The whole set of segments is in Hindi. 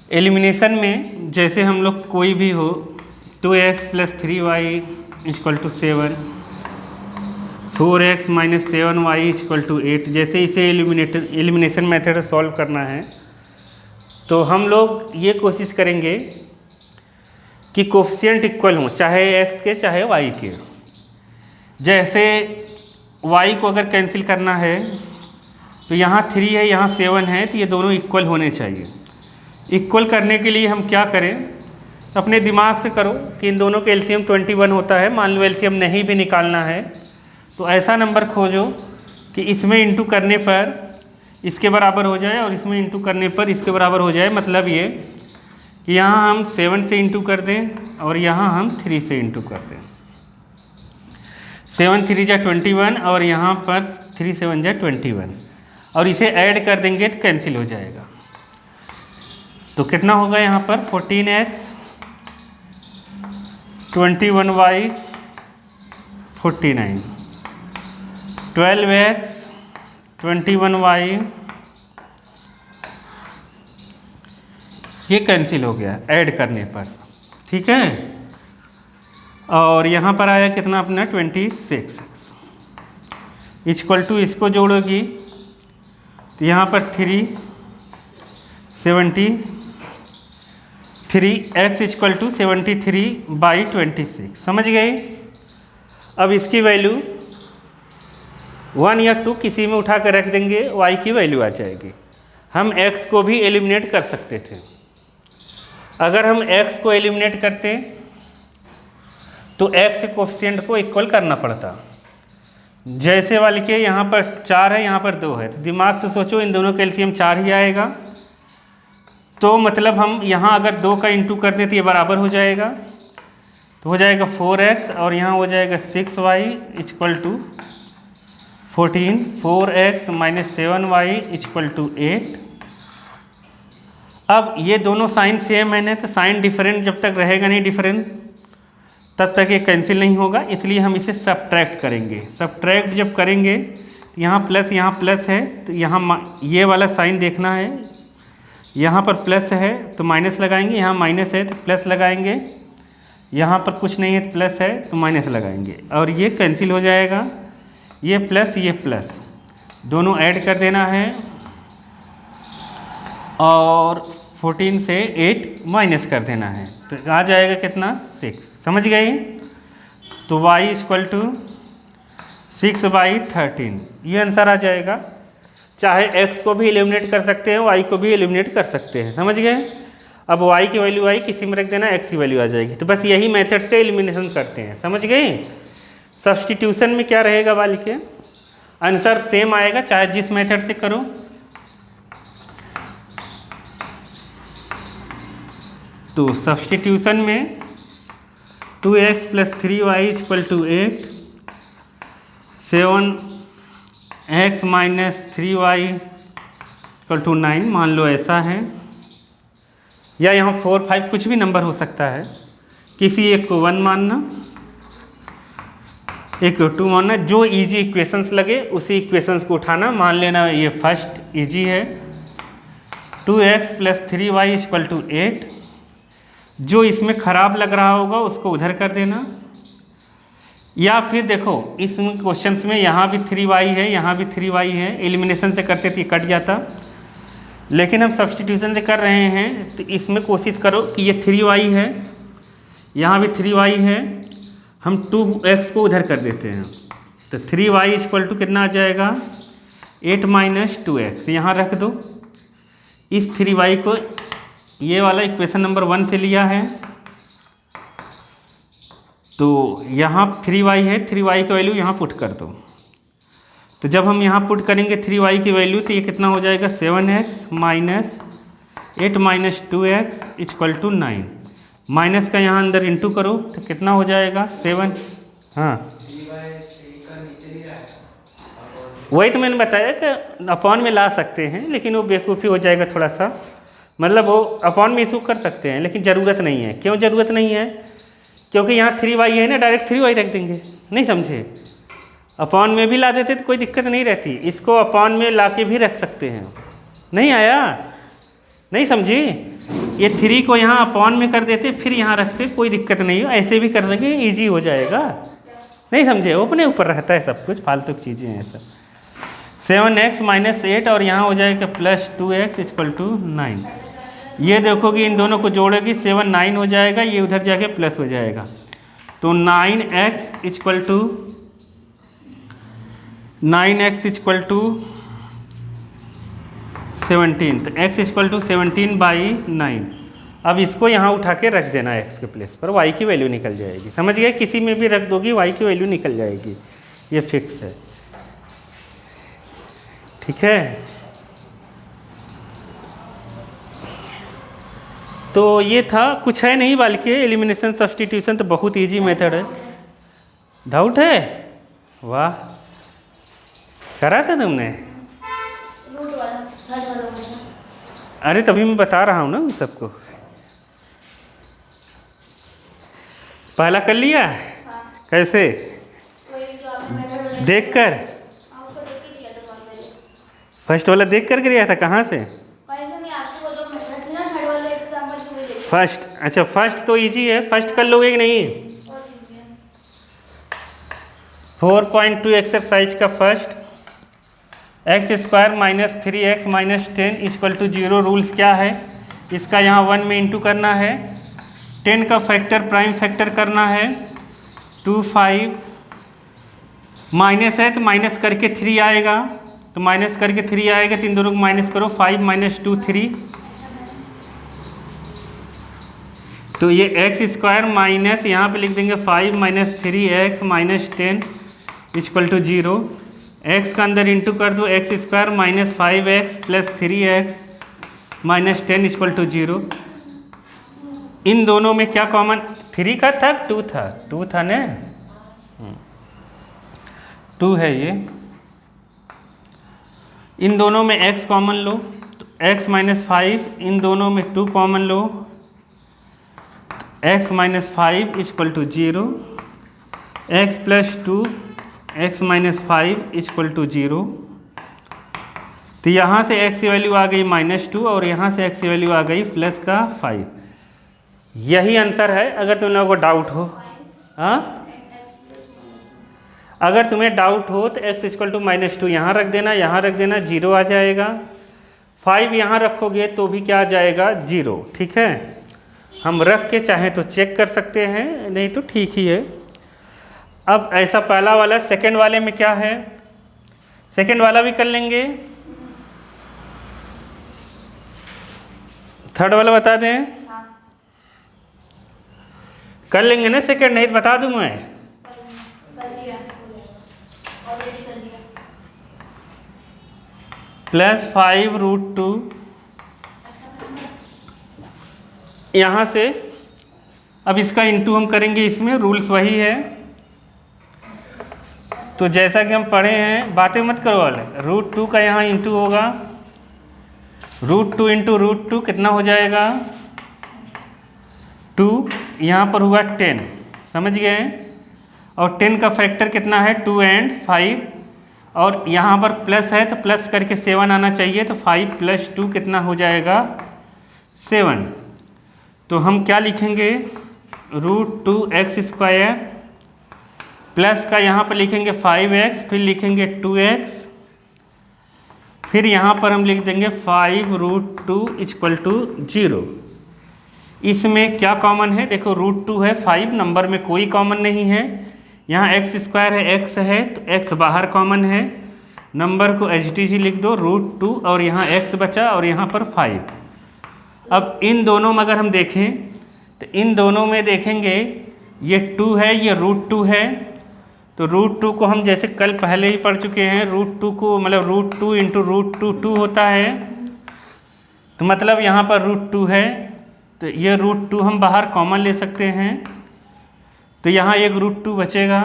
एलिमिनेशन में जैसे हम लोग कोई भी हो 2x + 3y = 7, 4x - 7y = 8, जैसे इसे एलिमिनेशन मेथड सॉल्व करना है तो हम लोग ये कोशिश करेंगे कि कोफिशिएंट इक्वल हों, चाहे x के चाहे y के। जैसे y को अगर कैंसिल करना है तो यहाँ 3 है, यहाँ 7 है, तो ये दोनों इक्वल होने चाहिए। इक्वल करने के लिए हम क्या करें, तो अपने दिमाग से करो कि इन दोनों का एलसीएम 21 होता है। मान लो एलसीएम नहीं भी निकालना है तो ऐसा नंबर खोजो कि इसमें इंटू करने पर इसके बराबर हो जाए और इसमें इंटू करने पर इसके बराबर हो जाए। मतलब ये कि यहाँ हम 7 से इंटू कर दें और यहाँ हम 3 से इंटू कर दें। 7 3 जा 21 और यहाँ पर 3 7 जा 21 और इसे ऐड कर देंगे तो कैंसिल हो जाएगा। तो कितना होगा यहाँ पर 14x 21y 49, 12x 21y, ये कैंसिल हो गया ऐड करने पर, ठीक है। और यहाँ पर आया कितना अपना 26x = इसको जोड़ोगी तो यहाँ पर 3 73x = 73/26, समझ गए। अब इसकी वैल्यू 1 या 2 किसी में उठा कर रख देंगे, y की वैल्यू आ जाएगी। हम x को भी एलिमिनेट कर सकते थे। अगर हम x को एलिमिनेट करते तो x कोफिशिएंट को इक्वल करना पड़ता। जैसे वाले के यहाँ पर 4 है, यहाँ पर 2 है, तो दिमाग से सोचो इन दोनों का एलसीएम 4 ही आएगा। तो मतलब हम यहाँ अगर 2 का इंटू कर दें तो ये बराबर हो जाएगा, तो हो जाएगा 4x और यहाँ हो जाएगा 6y = 14, 4x - 7y = 8। अब ये दोनों साइन सेम है ना, तो साइन डिफरेंट जब तक रहेगा नहीं डिफरेंस तब तक ये कैंसिल नहीं होगा, इसलिए हम इसे सब्ट्रैक्ट करेंगे। सब्ट्रैक्ट जब करेंगे यहाँ प्लस है, तो यहाँ ये वाला साइन देखना है, यहाँ पर प्लस है तो माइनस लगाएंगे, यहाँ माइनस है तो प्लस लगाएंगे, यहाँ पर कुछ नहीं है तो प्लस है तो माइनस लगाएंगे और ये कैंसिल हो जाएगा। ये प्लस दोनों ऐड कर देना है और 14 से 8 माइनस कर देना है, तो आ जाएगा कितना 6, समझ गए। तो y = 6/13 ये आंसर आ जाएगा। चाहे x को भी एलिमिनेट कर सकते हैं, y को भी एलिमिनेट कर सकते हैं, समझ गए। अब y की वैल्यू y किसी में रख देना, x की वैल्यू आ जाएगी। तो बस यही मेथड से एलिमिनेशन करते हैं, समझ गए। सब्स्टिट्यूशन में क्या रहेगा वाली के आंसर सेम आएगा चाहे जिस मेथड से करो। तो सब्स्टिट्यूशन में 2x + 3y = 8, 7x - 3y = 9, मान लो ऐसा है, या यहाँ 4 5 कुछ भी नंबर हो सकता है। किसी एक को 1 मानना, एक को 2 मानना, जो इजी इक्वेशंस लगे उसी इक्वेशंस को उठाना। मान लेना ये फर्स्ट इजी है, 2x + 3y = 8, जो इसमें ख़राब लग रहा होगा उसको उधर कर देना। या फिर देखो इस क्वेश्चंस में यहाँ भी 3y है, यहाँ भी 3y है, एलिमिनेशन से करते तो ये कट जाता, लेकिन हम सब्स्टिट्यूशन से कर रहे हैं तो इसमें कोशिश करो कि ये 3y है, यहाँ भी 3y है, हम 2x को उधर कर देते हैं, तो 3y = कितना आ जाएगा 8 - 2x, यहाँ रख दो। इस 3y को ये वाला इक्वेशन नंबर 1 से लिया है, तो यहाँ 3y है, 3y की वैल्यू यहाँ पुट कर दो। तो जब हम यहाँ पुट करेंगे 3y की वैल्यू तो ये कितना हो जाएगा 7x - 8 - 2x = 9। माइनस का यहाँ अंदर इंटू करो तो कितना हो जाएगा 7। हाँ वही तो मैंने बताया कि अपॉन में ला सकते हैं, लेकिन वो बेवकूफ़ी हो जाएगा थोड़ा सा। मतलब वो अपॉन में इशू कर सकते हैं लेकिन ज़रूरत नहीं है। क्यों ज़रूरत नहीं है? क्योंकि यहाँ 3y है ना, डायरेक्ट 3y रख देंगे, नहीं समझे। अपॉन में भी ला देते तो कोई दिक्कत नहीं रहती, इसको अपॉन में ला के भी रख सकते हैं। नहीं आया? नहीं समझी? ये 3 को यहाँ अपॉन में कर देते, फिर यहाँ रखते, कोई दिक्कत नहीं हो, ऐसे भी कर देंगे, ईजी हो जाएगा। नहीं समझे, अपने ऊपर रहता है सब कुछ, फालतू की चीज़ें हैं सब। 7x - 8 और यहाँ हो जाएगा +2x = 9। ये देखोगे इन दोनों को जोड़ोगी 7 9 हो जाएगा, ये उधर जाके प्लस हो जाएगा। तो 9x = 17, तो x = 17/9। अब इसको यहाँ उठा के रख देना x के प्लेस पर, y की वैल्यू निकल जाएगी। समझ गए, किसी में भी रख दोगी y की वैल्यू निकल जाएगी, ये फिक्स है। ठीक है, तो ये था, कुछ है नहीं बल्कि एलिमिनेशन सब्स्टिट्यूशन तो बहुत इजी मेथड है। डाउट है? वाह, करा था तुमने? अरे तभी मैं बता रहा हूँ ना उन सबको। पहला कर लिया? कैसे? देख कर? फर्स्ट वाला देख कर गया था, कहाँ से? फर्स्ट, अच्छा फर्स्ट तो इजी है, फर्स्ट कर लोगे कि नहीं? 4.2 एक्सरसाइज का फर्स्ट, x² - 3x - 10 = 0। रूल्स क्या है इसका? यहाँ 1 में इंटू करना है, 10 का फैक्टर प्राइम फैक्टर करना है, 2 5 माइनस है तो माइनस करके 3 आएगा, तो माइनस करके 3 आएगा, तो इन दोनों को माइनस करो, 5 - 2 3। तो ये x² माइनस यहाँ पे लिख देंगे 5 - 3x - 10 = 0। x का अंदर इंटू कर दो, x² - 5x + 3x - 10 = 0। इन दोनों में क्या कॉमन? 3 का था, 2 था, 2 था ना, 2 है ये। इन दोनों में x कॉमन लो, तो x - 5, इन दोनों में 2 कॉमन लो, x - 5 = 0, x + 2 x - 5 = 0। तो यहाँ से x की वैल्यू आ गई -2 और यहाँ से x की वैल्यू आ गई +5। यही आंसर है। अगर तुम लोगों को डाउट हो, हाँ, अगर तुम्हें डाउट हो तो x = -2 यहाँ रख देना, यहाँ रख देना, 0 आ जाएगा। 5 यहाँ रखोगे तो भी क्या आ जाएगा? 0। ठीक है, हम रख के चाहें तो चेक कर सकते हैं, नहीं तो ठीक ही है। अब ऐसा पहला वाला, सेकंड वाले में क्या है? सेकंड वाला भी कर लेंगे, थर्ड वाला बता दें? कर लेंगे ना सेकंड, नहीं तो बता दूं मैं। +5√2 यहाँ से, अब इसका इंटू हम करेंगे, इसमें रूल्स वही है। तो जैसा कि हम पढ़े हैं, बातें मत करो वाले, √2 का यहाँ इंटू होगा, √2 × √2 कितना हो जाएगा? 2, यहाँ पर हुआ 10, समझ गए? और 10 का फैक्टर कितना है? 2 और 5, और यहाँ पर प्लस है तो प्लस करके 7 आना चाहिए, तो 5 + 2 कितना हो जाएगा? 7। तो हम क्या लिखेंगे? √2x² प्लस का यहाँ पर लिखेंगे 5x, फिर लिखेंगे 2x, फिर यहाँ पर हम लिख देंगे 5√2 = 0। इसमें क्या कॉमन है? देखो √2 है, 5 नंबर में कोई कॉमन नहीं है, यहाँ x² है, x है तो x बाहर कॉमन है, नंबर को HTG लिख दो, √2 और यहाँ x बचा और यहाँ पर 5। अब इन दोनों में अगर हम देखें तो इन दोनों में देखेंगे ये 2 है, ये √2 है, तो √2 को हम जैसे कल पहले ही पढ़ चुके हैं, √2 को मतलब √2 × √2 2 होता है, तो मतलब यहाँ पर √2 है, तो ये √2 हम बाहर कॉमन ले सकते हैं, तो यहाँ एक √2 बचेगा,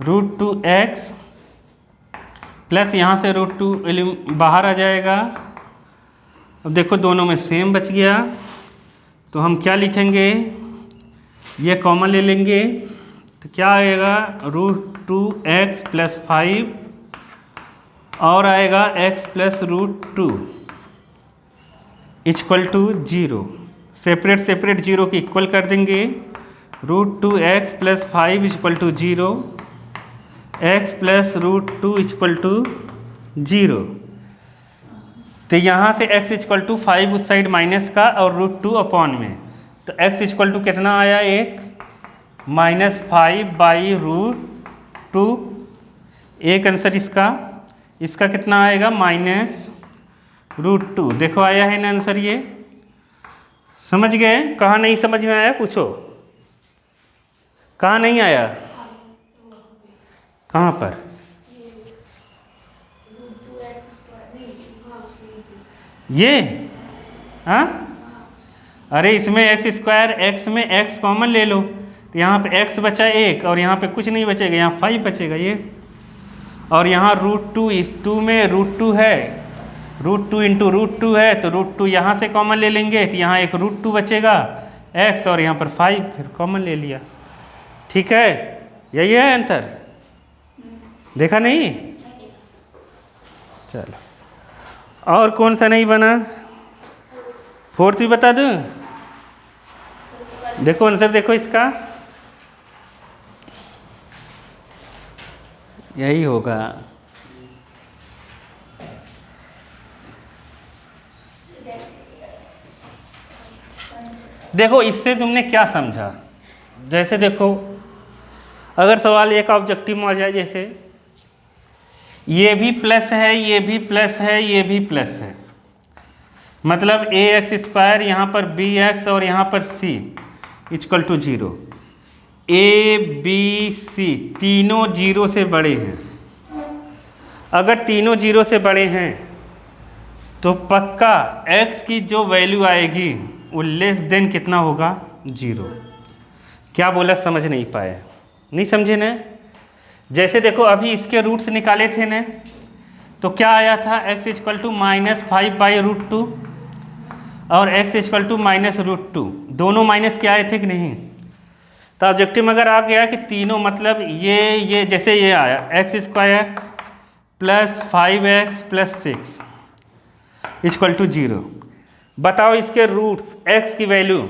√2x प्लस यहाँ से √2 बाहर आ जाएगा। अब देखो दोनों में सेम बच गया, तो हम क्या लिखेंगे? ये कॉमन ले लेंगे, तो क्या आएगा? √2x + 5 और आएगा x + √2। Equal to 0, separate separate zero की इक्वल कर देंगे। √2x plus 5 equal to 0, x plus √2 equal to 0। तो यहाँ से x इक्वल टू 5 उस साइड माइनस का और √2 अपॉन में, तो x इक्वल टू कितना आया, 1 -5/√2। एक आंसर इसका कितना आएगा, -√2। देखो आया है ना आंसर, ये समझ गए? कहाँ नहीं समझ में आया पूछो, कहाँ नहीं आया, कहाँ पर? ये हाँ, अरे इसमें x², x में x कॉमन ले लो, तो यहाँ पे x बचा 1 और यहाँ पे कुछ नहीं बचेगा, यहाँ 5 बचेगा ये। और यहाँ √2, इस 2 में √2 है, √2 इंटू √2 है, तो √2 यहाँ से कॉमन ले लेंगे, तो यहाँ एक √2 बचेगा x और यहाँ पर 5 फिर कॉमन ले लिया। ठीक है, यही है आंसर, देखा नहीं? चलो, और कौन सा नहीं बना? 4th भी बता दूँ? देखो आंसर, देखो इसका यही होगा। देखो इससे तुमने क्या समझा? जैसे देखो, अगर सवाल एक ऑब्जेक्टिव में आ जाए, जैसे ये भी प्लस है, ये भी प्लस है, ये भी प्लस है, मतलब ax² यहाँ पर bx और यहाँ पर c equal to 0। a b c तीनों 0 से बड़े हैं। अगर तीनों 0 से बड़े हैं तो पक्का x की जो वैल्यू आएगी वो लेस देन कितना होगा, 0। क्या बोला, समझ नहीं पाए? नहीं समझे ना? जैसे देखो अभी इसके रूट्स निकाले थे ना, तो क्या आया था, x इक्वल टू -5/√2 और x इक्वल टू -√2, दोनों माइनस के आए थे कि नहीं? तो ऑब्जेक्टिव में अगर आ गया कि तीनों, मतलब ये जैसे ये आया x² plus 5x plus 6 equal to 0, बताओ इसके रूट्स x की वैल्यू,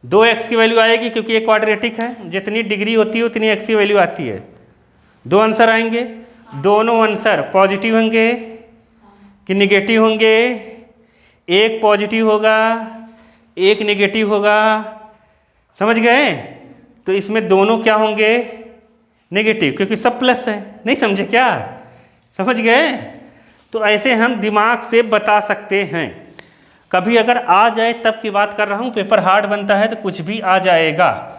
2x की वैल्यू आएगी क्योंकि ये क्वाड्रेटिक है, जितनी डिग्री होती है उतनी x की वैल्यू आती है। 2 आंसर आएंगे, दोनों आंसर पॉजिटिव होंगे कि निगेटिव होंगे? एक पॉजिटिव होगा, एक निगेटिव होगा, समझ गए? तो इसमें दोनों क्या होंगे, नेगेटिव, क्योंकि सब प्लस है। नहीं समझे क्या? समझ गए? तो ऐसे हम दिमाग से बता सकते हैं। कभी अगर आ जाए तब की बात कर रहा हूँ, पेपर हार्ड बनता है तो कुछ भी आ जाएगा।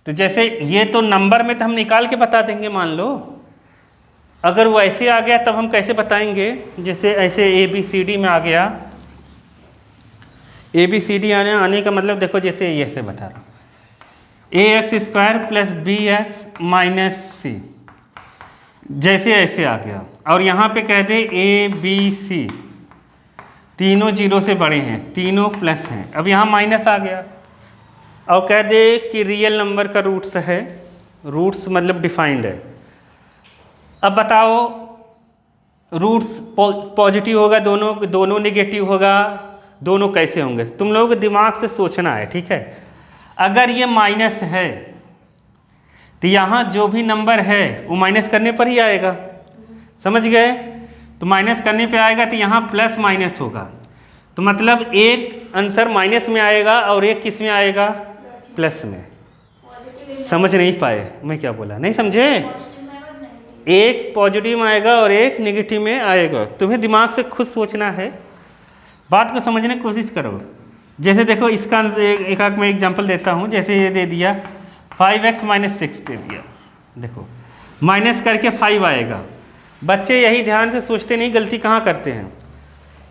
तो जैसे ये तो नंबर में तो हम निकाल के बता देंगे, मान लो अगर वो ऐसे आ गया तब हम कैसे बताएंगे? जैसे ऐसे ABCD में आ गया, ABCD आने का मतलब देखो, जैसे ये से बता रहा हूँ, ax² plus bx minus c, जैसे ऐसे आ गया, और यहाँ पे कह दे ABC, तीनों 0 से बड़े हैं, तीनों प्लस हैं, अब यहाँ माइनस आ गया, और कह दे कि रियल नंबर का रूट्स है, रूट्स मतलब डिफाइंड है। अब बताओ रूट्स पॉजिटिव होगा, दोनों नेगेटिव होगा, दोनों कैसे होंगे? तुम लोगों को दिमाग से सोचना है, ठीक है? अगर ये माइनस है तो यहाँ जो भी नंबर है वो माइनस करने पर ही आएगा, समझ गए? तो माइनस करने पे आएगा तो यहाँ प्लस माइनस होगा, तो मतलब एक आंसर माइनस में आएगा और एक किस में आएगा, प्लस में। समझ नहीं पाए मैं क्या बोला? नहीं समझे? एक पॉजिटिव में आएगा और एक नेगेटिव में आएगा। तुम्हें दिमाग से खुद सोचना है, बात को समझने की कोशिश करो। जैसे देखो इसका एक मैं एग्जांपल देता हूँ, जैसे ये दे दिया 5x - 6 दे दिया, देखो माइनस करके 5 आएगा। बच्चे यही ध्यान से सोचते नहीं, गलती कहाँ करते हैं?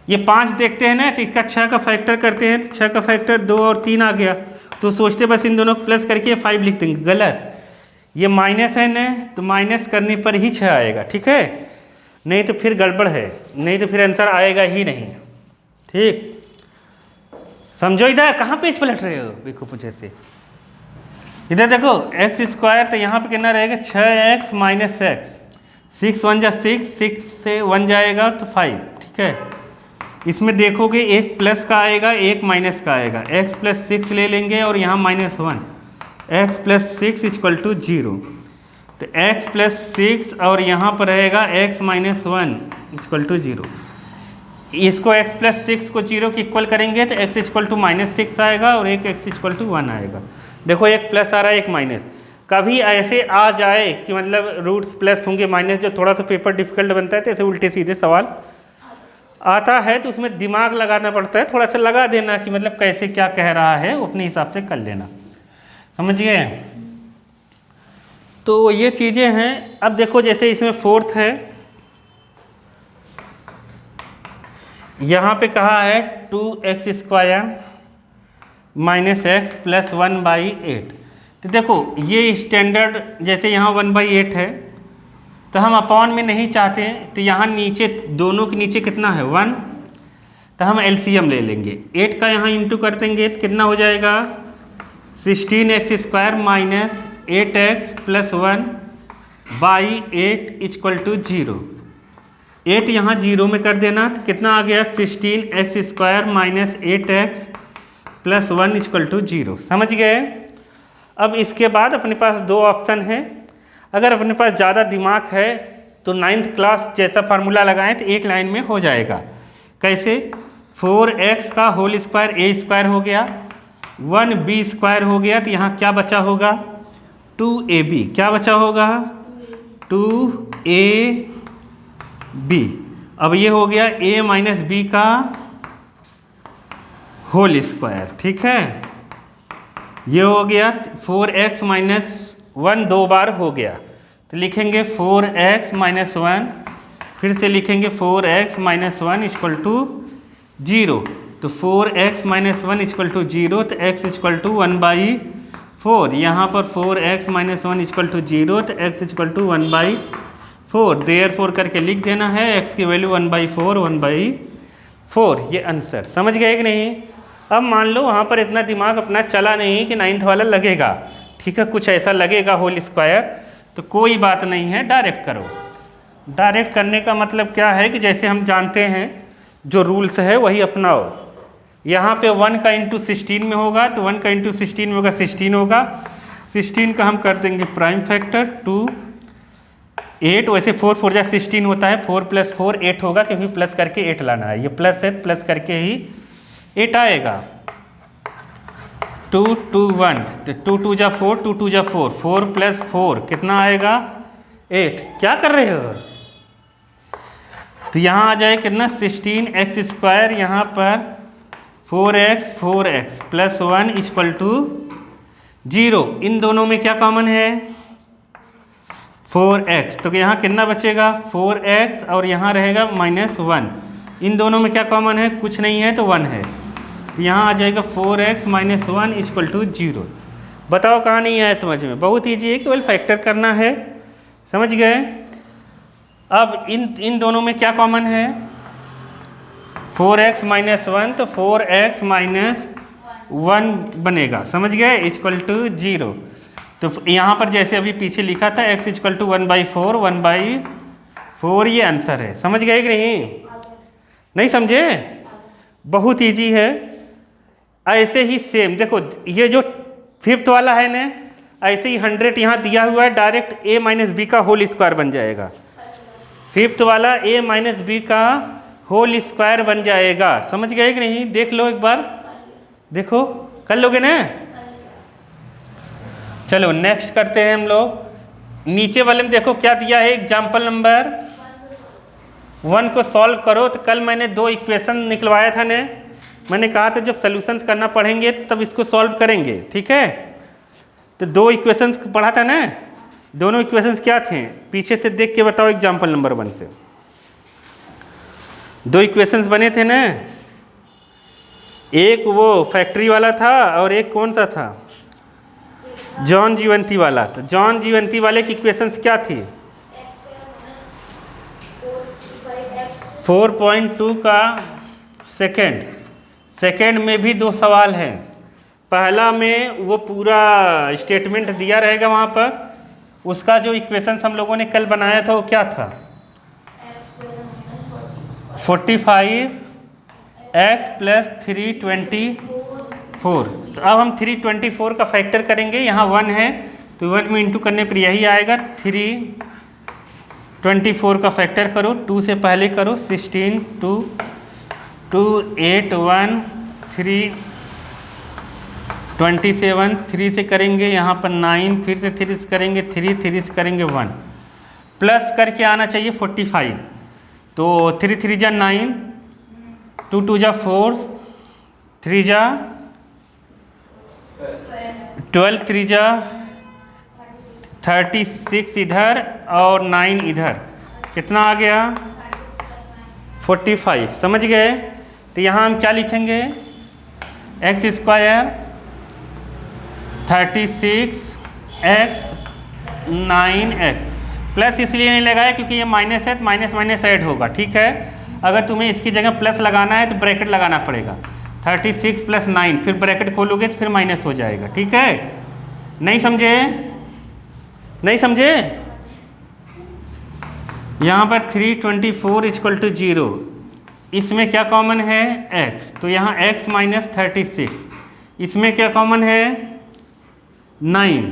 ये 5 देखते हैं ना, तो इसका 6 का फैक्टर करते हैं, तो 6 का फैक्टर 2 और 3 आ गया, तो सोचते बस इन दोनों को प्लस करके 5 लिख देंगे। गलत, ये माइनस है ना, तो माइनस करने पर ही 6 आएगा, ठीक है? नहीं तो फिर गड़बड़ है, नहीं तो फिर आंसर आएगा ही नहीं। ठीक, समझो। इधर कहाँ पेज पलट रहे हो बेवकूफ जैसे? इधर देखो x², तो यहाँ पे कितना रहेगा, 6x - x, 6 × 1 = 6, 6 से 1 जाएगा तो 5, ठीक है? इसमें देखोगे एक प्लस का आएगा एक माइनस का आएगा। x प्लस 6 ले लेंगे और यहाँ -1, x प्लस 6 इक्वल टू 0। तो x प्लस 6 और यहाँ पर रहेगा x माइनस 1 इक्वल टू 0। इसको x प्लस 6 को 0 के इक्वल करेंगे तो x इक्वल टू -6 आएगा और एक x इक्वल टू 1 आएगा। देखो एक प्लस आ रहा है एक माइनस। कभी ऐसे आ जाए कि मतलब रूट्स प्लस होंगे माइनस, जो थोड़ा सा पेपर डिफिकल्ट बनता है तो ऐसे उल्टे सीधे सवाल आता है तो उसमें दिमाग लगाना पड़ता है, थोड़ा सा लगा देना कि मतलब कैसे क्या कह रहा है वो अपने हिसाब से कर लेना। समझ गए? तो ये चीज़ें हैं। अब देखो जैसे इसमें फोर्थ है, यहाँ पे कहा है 2x² माइनस एक्स प्लस 1/8। तो देखो ये स्टैंडर्ड, जैसे यहाँ 1/8 है तो हम अपॉन में नहीं चाहते, तो यहाँ नीचे दोनों के नीचे कितना है 1, तो हम एलसीएम ले लेंगे। 8 का यहाँ इंटू कर देंगे तो कितना हो जाएगा 16x² minus 8x plus 1/8 equal to 0। 8 यहाँ 0 में कर देना तो कितना आ गया 16x² minus 8x plus 1 equal to 0। समझ गए? अब इसके बाद अपने पास दो ऑप्शन है। अगर अपने पास ज़्यादा दिमाग है तो 9th क्लास जैसा फार्मूला लगाएं तो एक लाइन में हो जाएगा। कैसे? 4x का होल स्क्वायर a² हो गया, 1b² हो गया, तो यहाँ क्या बचा होगा 2ab। क्या बचा होगा 2ab। अब ये हो गया a माइनस b का होल स्क्वायर। ठीक है, ये हो गया 4x माइनस 1 दो बार हो गया तो लिखेंगे 4x माइनस 1, फिर से लिखेंगे 4x माइनस 1 इक्वल टू 0। तो 4x माइनस 1 इक्वल टू 0, तो x इक्वल टू 1/4। यहाँ पर 4x माइनस 1 इक्वल टू 0, तो x इक्वल टू 1/4। देयरफॉर करके लिख देना है x की वैल्यू 1/4। ये आंसर। समझ गए कि नहीं? अब मान लो वहाँ पर इतना दिमाग अपना चला नहीं कि 9th वाला लगेगा, ठीक है, कुछ ऐसा लगेगा होल स्क्वायर, तो कोई बात नहीं है, डायरेक्ट करो। डायरेक्ट करने का मतलब क्या है कि जैसे हम जानते हैं जो रूल्स है वही अपनाओ। यहाँ पे 1 का इंटू 16 में होगा तो 1 का इंटू 16 में होगा 16 होगा। 16 का हम कर देंगे प्राइम फैक्टर 2 8। वैसे 4 4 जा 16 होता है, 4 + 4 8 होगा क्योंकि प्लस करके 8 लाना है। ये प्लस है, प्लस करके ही 8 आएगा। 2 2 1, तो 2 2 जा 4, 2 2 जा 4, 4 + 4 कितना आएगा 8। क्या कर रहे हो? तो यहाँ आ जाए कितना 16x², यहाँ पर 4x प्लस 1 इक्वल टू 0। इन दोनों में क्या कॉमन है 4x, तो यहाँ कितना बचेगा 4x और यहाँ रहेगा -1। इन दोनों में क्या कॉमन है? कुछ नहीं है तो 1 है, तो यहाँ आ जाएगा 4x माइनस 1 इक्वल टू 0। बताओ कहाँ नहीं आया समझ में? बहुत ईजी है, केवल फैक्टर करना है। समझ गए? अब इन दोनों में क्या कॉमन है 4x माइनस 1, तो 4x माइनस 1 बनेगा। समझ गए? Equal to 0। तो यहाँ पर जैसे अभी पीछे लिखा था x इक्वल टू 1/4 ये आंसर है। समझ गए कि नहीं? नहीं समझे? बहुत ईजी है। ऐसे ही सेम देखो, ये जो 5th वाला है ना, ऐसे ही 100 यहाँ दिया हुआ है, डायरेक्ट a माइनस बी का होल स्क्वायर बन जाएगा। 5th वाला a माइनस बी का होल स्क्वायर बन जाएगा। समझ गए कि नहीं? देख लो एक बार, देखो कर लोगे ना? चलो नेक्स्ट करते हैं हम लोग। नीचे वाले में देखो क्या दिया है, एग्जाम्पल नंबर 1 को सॉल्व करो। तो कल मैंने 2 इक्वेशन निकलवाया था ने, मैंने कहा था जब सॉल्यूशंस करना पढ़ेंगे तब इसको सॉल्व करेंगे। ठीक है, तो 2 इक्वेशंस पढ़ा था ना। दोनों इक्वेशंस क्या थे पीछे से देख के बताओ। एग्जाम्पल नंबर 1 से 2 इक्वेशंस बने थे ना, एक वो फैक्ट्री वाला था और एक कौन सा था जॉन जीवंती वाला। तो जॉन जीवंती वाले की इक्वेशंस क्या थी 4.2 का सेकेंड में भी 2 सवाल हैं। पहला में वो पूरा स्टेटमेंट दिया रहेगा वहाँ पर, उसका जो इक्वेशंस हम लोगों ने कल बनाया था वो क्या था 45 x प्लस 324। तो अब हम 324 का फैक्टर करेंगे, यहाँ 1 है तो 1 में इंटू करने पर यही आएगा। 324 का फैक्टर करो, 2 से पहले करो, 16 2 2 8 1 3 27, 3 से करेंगे यहाँ पर 9, फिर से 3 से करेंगे 3 3 से करेंगे 1, प्लस करके आना चाहिए 45। तो 3 3 जा 9, 2 2 जा 4, 3 जा 12, 3 जा 36 इधर और 9 इधर, कितना आ गया 45। समझ गए? तो यहाँ हम क्या लिखेंगे, x square 36 x 9x, plus इसलिए नहीं लगाया क्योंकि ये माइनस है तो माइनस माइनस ऐड होगा। ठीक है, अगर तुम्हें इसकी जगह प्लस लगाना है तो ब्रैकेट लगाना पड़ेगा, 36 प्लस 9, फिर ब्रैकेट खोलोगे तो फिर माइनस हो जाएगा। ठीक है, नहीं समझे? नहीं समझे? यहाँ पर 324 इक्वल टू 0, इसमें क्या कॉमन है x, तो यहाँ x माइनस 36, इसमें क्या कॉमन है 9।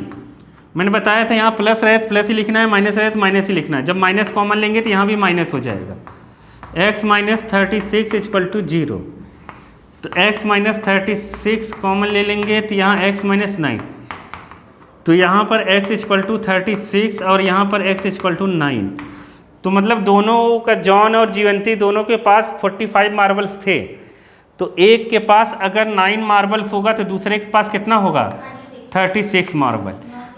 मैंने बताया था यहाँ प्लस रहे तो प्लस ही लिखना है, माइनस रहे तो माइनस ही लिखना है। जब माइनस कॉमन लेंगे तो यहाँ भी माइनस हो जाएगा। x माइनस 36 इक्वल टू 0, तो x माइनस 36 कॉमन ले लेंगे तो यहाँ x माइनस 9, तो यहाँ पर x इक्वल टू 36 और यहाँ पर x इक्वल टू 9। तो मतलब दोनों का, जॉन और जीवंती दोनों के पास 45 मार्बल्स थे, तो एक के पास अगर 9 मार्बल्स होगा तो दूसरे के पास कितना होगा 36 मार्बल।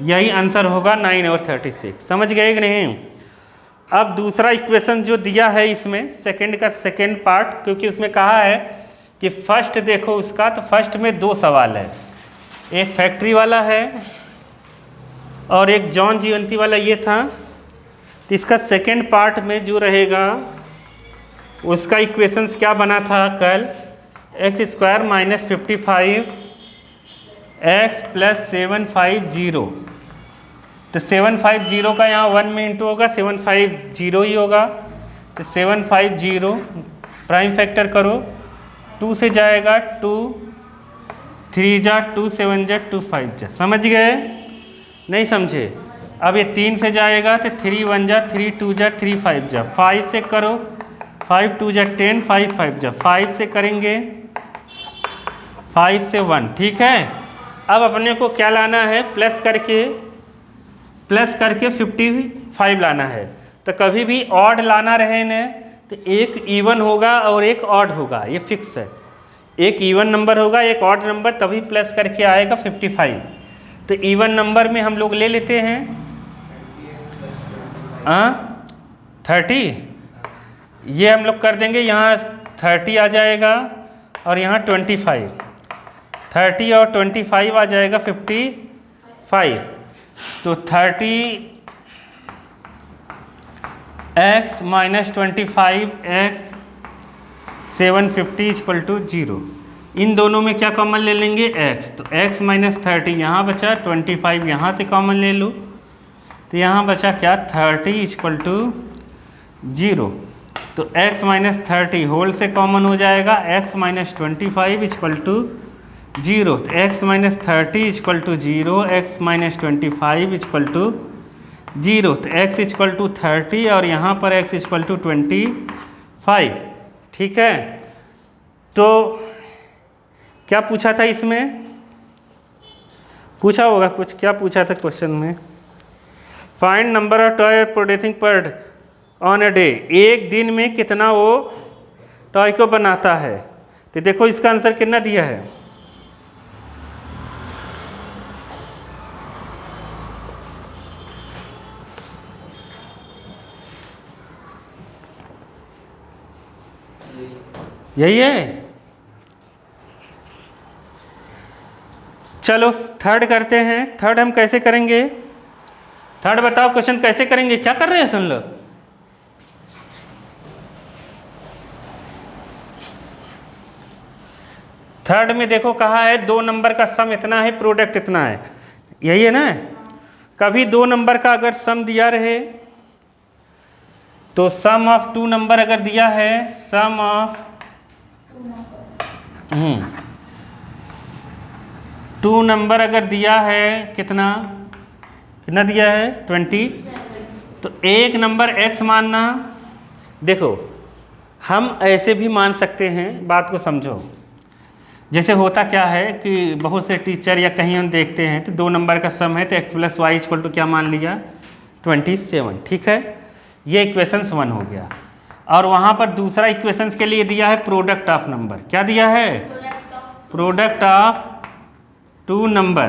यही आंसर होगा 9 और 36। समझ गए कि नहीं? अब दूसरा इक्वेशन जो दिया है इसमें, सेकंड का सेकंड पार्ट, क्योंकि उसमें कहा है कि फर्स्ट देखो उसका, तो फर्स्ट में 2 सवाल है, एक फैक्ट्री वाला है और एक जॉन जीवंती वाला ये था। तो इसका सेकंड पार्ट में जो रहेगा उसका इक्वेशंस क्या बना था कल, x square minus 55 x plus 750। तो 750 का यहाँ 1 में इंटू होगा, 750 ही होगा, तो 750 प्राइम फैक्टर करो, 2 से जाएगा 2, 3 जा 2 7 जा 2 5 जा। समझ गए? नहीं समझे? अब ये 3 से जाएगा तो 3 1 जा 3 2 जा 3 5 जा, 5 से करो, 5 2 जा 10 5 5 जा, 5 से करेंगे 5 से 1। ठीक है, अब अपने को क्या लाना है, प्लस करके 55 लाना है। तो कभी भी ऑड लाना रहे न तो एक इवन होगा और एक ऑड होगा, ये फिक्स है। एक इवन नंबर होगा, एक ऑड नंबर, तभी प्लस करके आएगा 55। तो इवन नंबर में हम लोग ले लेते हैं 30, ये हम लोग कर देंगे, यहाँ 30 आ जाएगा और यहाँ 25, 30 और 25 आ जाएगा 55। तो 30x minus 25x 750 equal to 0। इन दोनों में क्या कॉमन ले लेंगे x, तो x माइनस 30 यहाँ बचा, 25 यहाँ से कॉमन ले लो, तो यहाँ बचा क्या 30 इक्वल टू 0। तो x माइनस 30 होल से कॉमन हो जाएगा, x माइनस 25 इक्वल टू 0। तो x minus 30 equal to 0, x minus 25 equal to 0। तो x इक्वल टू 30 और यहाँ पर x इक्वल टू 25। ठीक है, तो क्या पूछा था इसमें, पूछा होगा कुछ, क्या पूछा था क्वेश्चन में, find number of toy producing पर ऑन अ डे, एक दिन में कितना वो टॉय को बनाता है। तो देखो इसका आंसर कितना दिया है, यही है। चलो थर्ड करते हैं। थर्ड हम कैसे करेंगे, थर्ड बताओ क्वेश्चन कैसे करेंगे, क्या कर रहे हैं तुम लोग? थर्ड में देखो कहा है 2 नंबर का सम इतना है, प्रोडक्ट इतना है, यही है ना। कभी 2 नंबर का अगर सम दिया रहे तो सम ऑफ 2 नंबर अगर दिया है, सम ऑफ टू नंबर अगर दिया है कितना कितना दिया है 20, तो एक नंबर x मानना। देखो हम ऐसे भी मान सकते हैं, बात को समझो। जैसे होता क्या है कि बहुत से टीचर या कहीं हम देखते हैं तो 2 नंबर का सम है तो x + y = क्या मान लिया 27, ठीक है। ये इक्वेशंस 1 हो गया। और वहाँ पर दूसरा इक्वेशंस के लिए दिया है प्रोडक्ट ऑफ नंबर। क्या दिया है? Product of 2 number.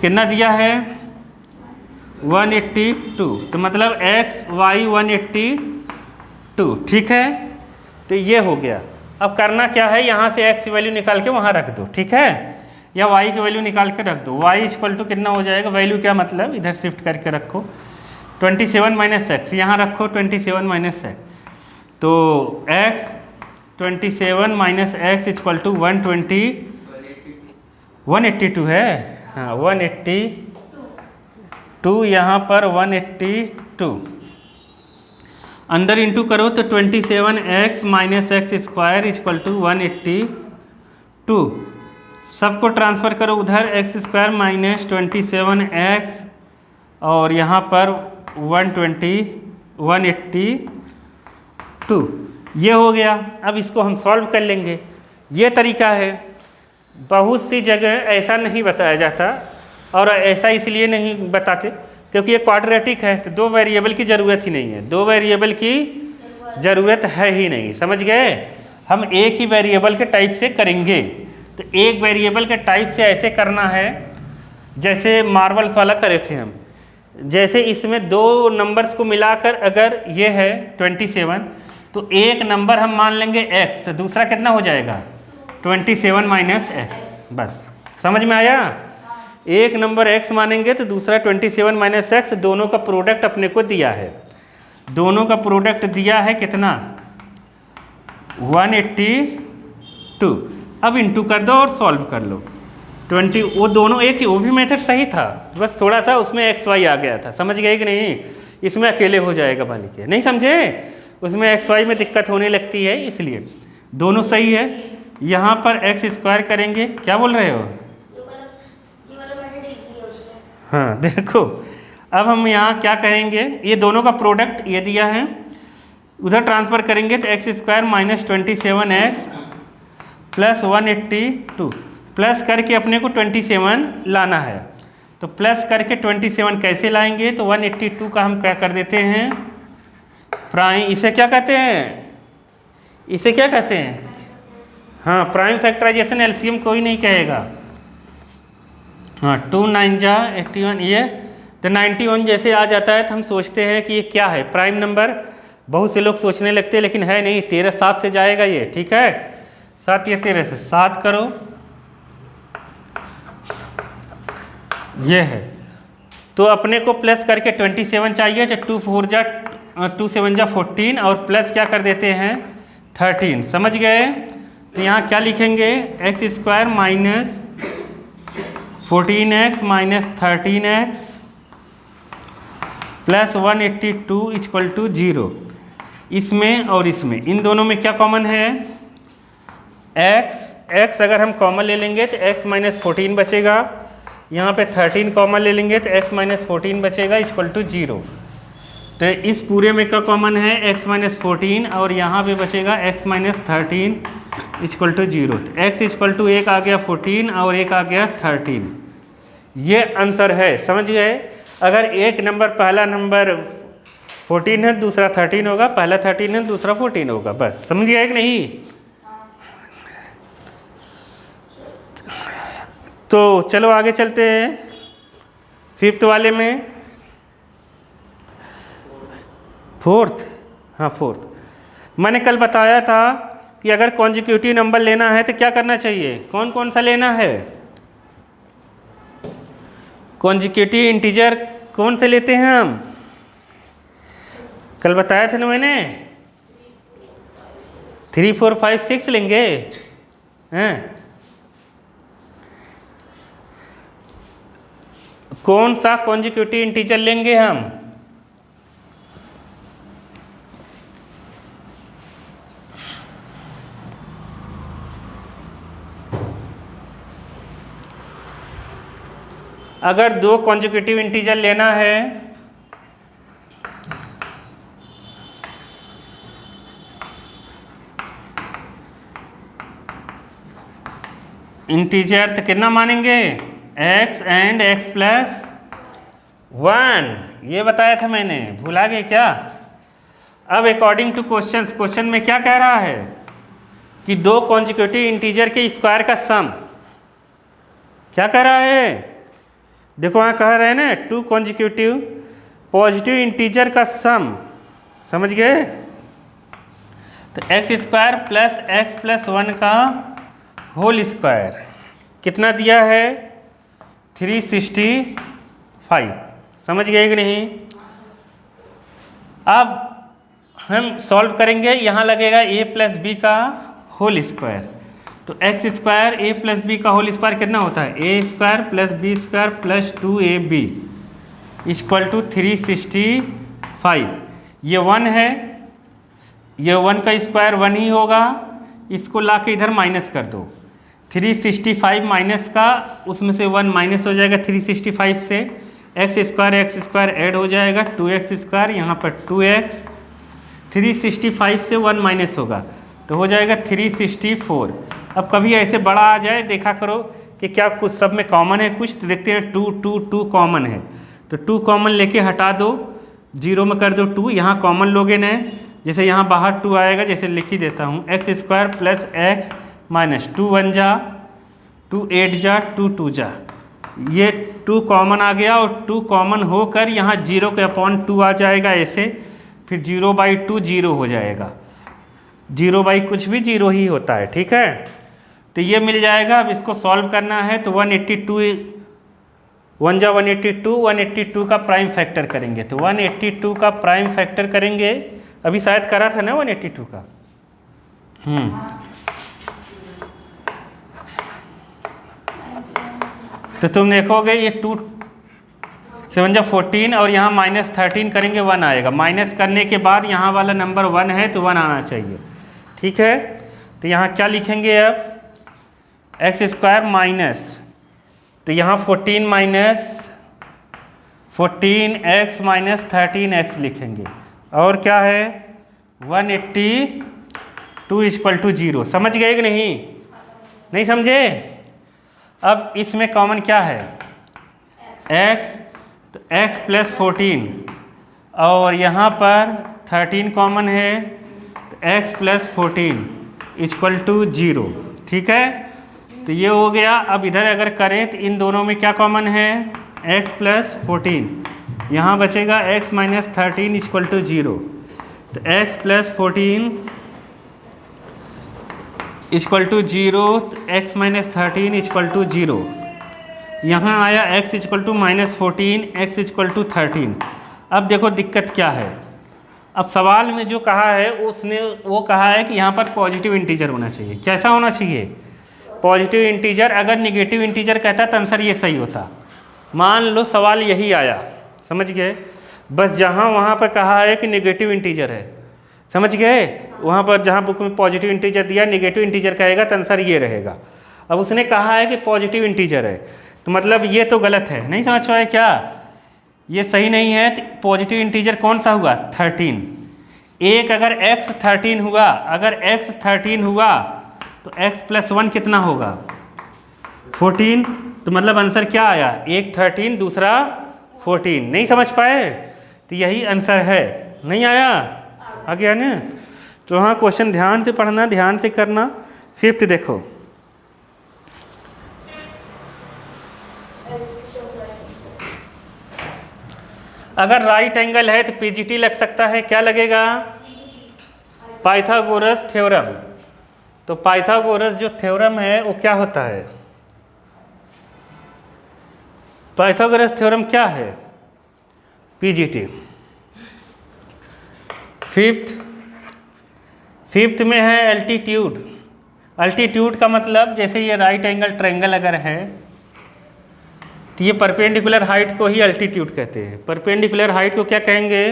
कितना दिया है 182, तो मतलब x y 182, ठीक है। तो ये हो गया। अब करना क्या है, यहाँ से x की वैल्यू निकाल के वहाँ रख दो, ठीक है, या y की वैल्यू निकाल के रख दो। y = कितना हो जाएगा, वैल्यू क्या मतलब इधर शिफ्ट करके रखो 27 - x, यहाँ रखो 27 - x, तो x 27 - x = 182 है, हाँ 182, यहाँ पर 182 अंदर इंटू करो तो 27x - x² = 182। सबको ट्रांसफ़र करो उधर, x² - 27x और यहाँ पर 182, ये हो गया। अब इसको हम सॉल्व कर लेंगे। ये तरीका है। बहुत सी जगह ऐसा नहीं बताया जाता, और ऐसा इसलिए नहीं बताते क्योंकि ये क्वाड्रेटिक है, तो 2 वेरिएबल की ज़रूरत ही नहीं है। 2 वेरिएबल की ज़रूरत है ही नहीं, समझ गए। हम एक ही वेरिएबल के टाइप से करेंगे। तो एक वेरिएबल के टाइप से ऐसे करना है जैसे मार्वल्स वाला करे थे हम। जैसे इसमें 2 नंबर्स को मिलाकर अगर ये है 27, तो एक नंबर हम मान लेंगे x, तो दूसरा कितना हो जाएगा 27 - x। बस समझ में आया। एक नंबर x मानेंगे तो दूसरा 27 - x, दोनों का प्रोडक्ट अपने को दिया है। दोनों का प्रोडक्ट दिया है कितना 182। अब इंटू कर दो और सॉल्व कर लो 20। वो दोनों एक ही, वो भी मेथड सही था, बस थोड़ा सा उसमें xy आ गया था। समझ गए कि नहीं। इसमें अकेले हो जाएगा मान के, नहीं समझे, उसमें xy में दिक्कत होने लगती है, इसलिए दोनों सही है। यहाँ पर x² करेंगे, क्या बोल रहे हो। हाँ देखो, अब हम यहाँ क्या करेंगे, ये दोनों का प्रोडक्ट ये दिया है, उधर ट्रांसफ़र करेंगे तो x² - 27x + 182, प्लस करके अपने को 27 लाना है। तो प्लस करके 27 कैसे लाएंगे, तो 182 का हम क्या कर देते हैं प्राइम, इसे क्या कहते हैं, इसे क्या कहते हैं, हाँ प्राइम फैक्टराइजेशन। एलसीएम कोई नहीं कहेगा। हाँ 2 × 9 = 81, ये तो 91 जैसे आ जाता है तो हम सोचते हैं कि ये क्या है, प्राइम नंबर। बहुत से लोग सोचने लगते हैं, लेकिन है नहीं। 13 7 से जाएगा ये, ठीक है। 7 या 13 से 7 करो, ये है। तो अपने को प्लस करके 27 चाहिए, तो 2 4 = 2 7 = 14, और प्लस क्या कर देते हैं 13। समझ गए। तो यहाँ क्या लिखेंगे, x² - 14x - 13x + 182 = 0। इसमें और इसमें, इन दोनों में क्या कॉमन है, x अगर हम कॉमन ले लेंगे तो x - 14 बचेगा। यहाँ पे 13 कॉमन ले लेंगे तो x - 14 बचेगा = 0। तो इस पूरे में क्या कॉमन है, x - 14, और यहाँ पे बचेगा x - 13 = 0। तो x = एक आ गया 14 और एक आ गया 13। ये आंसर है, समझ गए। अगर एक नंबर, पहला नंबर 14 है, दूसरा 13 होगा, पहला 13 है, दूसरा 14 होगा, बस समझ गए कि नहीं। तो चलो आगे चलते हैं 5th वाले में। 4th, हाँ 4th। मैंने कल बताया था कि अगर कॉन्जिक्यूटिव नंबर लेना है तो क्या करना चाहिए, कौन कौन सा लेना है। कॉन्जिक्यूटिव इंटीजर कौन से लेते हैं हम, कल बताया था ना मैंने, 3 4 5 6 लेंगे हैं। कौन सा कॉन्जिक्यूटिव इंटीजर लेंगे हम, अगर दो कॉन्जिक्यूटिव इंटीजर लेना है इंटीजर तो कितना मानेंगे, x एंड x प्लस 1, ये बताया था मैंने, भुला गए क्या? अब अकॉर्डिंग टू क्वेश्चन में क्या कह रहा है कि दो कॉन्जिक्यूटिव इंटीजर के स्क्वायर का सम, क्या कह रहा है? देखो वहाँ कह रहे हैं ना, टू कॉन्जिक्यूटिव पॉजिटिव इंटीजर का सम, समझ गए? तो x square plus x plus 1 का होल स्क्वायर कितना दिया है? 365, समझ गए कि नहीं? अब हम सॉल्व करेंगे, यहाँ लगेगा a प्लस बी का होल स्क्वायर, तो x square a plus B का होल स्क्वायर कितना होता है? a square plus B square plus 2ab equal to 365। ये 1 है, ये 1 का स्क्वायर 1 ही होगा, इसको ला के इधर माइनस कर दो। 365 माइनस का उसमें से 1 माइनस हो जाएगा 365 से, एक्स स्क्वायर ऐड हो जाएगा 2x स्क्वायर, यहाँ पर 2x, 365 से 1 माइनस होगा तो हो जाएगा 364। अब कभी ऐसे बड़ा आ जाए देखा करो कि क्या कुछ सब में कॉमन है कुछ, तो देखते हैं 2 कॉमन है, तो 2 कॉमन लेके हटा दो, 0 में कर दो 2, यहाँ कॉमन लोगे न, जैसे यहाँ बाहर 2 आएगा, जैसे लिख ही देता हूँ, x square plus x minus 2 1 जा, 2 8 जा, 2 2 जा, ये 2 कॉमन आ गया और 2 कॉमन होकर यहाँ 0 के अपॉन 2 आ जाएगा ऐसे, फिर 0/2 0 हो जाएगा, 0 बाई कुछ भी 0 ही होता है, ठीक है? तो ये मिल जाएगा। अब इसको सॉल्व करना है तो 182 1 जा 182, 182 का प्राइम फैक्टर करेंगे, तो 182 का प्राइम फैक्टर करेंगे, अभी शायद करा था ना 182 का। तो तुम देखोगे ये 2 7 जा 14 और यहाँ -13 करेंगे 1 आएगा, माइनस करने के बाद यहाँ वाला नंबर 1 है तो 1 आना चाहिए, ठीक है? तो यहाँ क्या लिखेंगे अब, एक्स स्क्वायर माइनस, तो यहाँ 14 माइनस 14x माइनस 13x लिखेंगे, और क्या है 182 इक्वल टू 0, समझ गए कि नहीं? नहीं समझे? अब इसमें कॉमन क्या है, x, तो x प्लस 14 और यहाँ पर 13 कॉमन है, तो x प्लस 14 इक्वल टू 0, ठीक है? तो ये हो गया। अब इधर अगर करें तो इन दोनों में क्या कॉमन है, x प्लस 14, यहाँ बचेगा x माइनस 13 इक्वल टू 0, तो x प्लस 14 इक्वल टू 0, तो x माइनस 13 इक्वल टू 0, यहाँ आया x equal to -14, x equal to 13। अब देखो दिक्कत क्या है, अब सवाल में जो कहा है उसने वो कहा है कि यहाँ पर पॉजिटिव इंटीजर होना चाहिए। कैसा होना चाहिए? Positive integer. अगर निगेटिव इंटीजर कहता तो आंसर ये सही होता। मान लो सवाल यही आया, समझ गए? बस जहाँ वहाँ पर कहा है कि निगेटिव इंटीजर है, समझ गए? वहाँ पर जहाँ बुक में पॉजिटिव इंटीजर दिया, निगेटिव इंटीजर कहेगा तो आंसर ये रहेगा। अब उसने कहा है कि पॉजिटिव इंटीजर है, तो मतलब ये तो गलत है, नहीं समझ पाए क्या? ये सही नहीं है। तो पॉजिटिव इंटीजर कौन सा हुआ? 13। एक अगर x 13 हुआ, अगर x 13 हुआ तो x प्लस 1 कितना होगा? 14। तो मतलब आंसर क्या आया? एक 13 दूसरा 14। नहीं समझ पाए? तो यही आंसर है। नहीं आया? आ गया ना? तो हाँ, क्वेश्चन ध्यान से पढ़ना, ध्यान से करना। 5th देखो, अगर राइट एंगल है तो पीजीटी लग सकता है। क्या लगेगा? Pythagoras theorem. तो पाइथागोरस जो थ्योरम है वो क्या होता है? पाइथागोरस थ्योरम क्या है? पीजीटी। 5th में है एल्टीट्यूड। अल्टीट्यूड का मतलब जैसे ये राइट एंगल ट्रायंगल अगर है तो ये परपेंडिकुलर हाइट को ही अल्टीट्यूड कहते हैं। परपेंडिकुलर हाइट को क्या कहेंगे?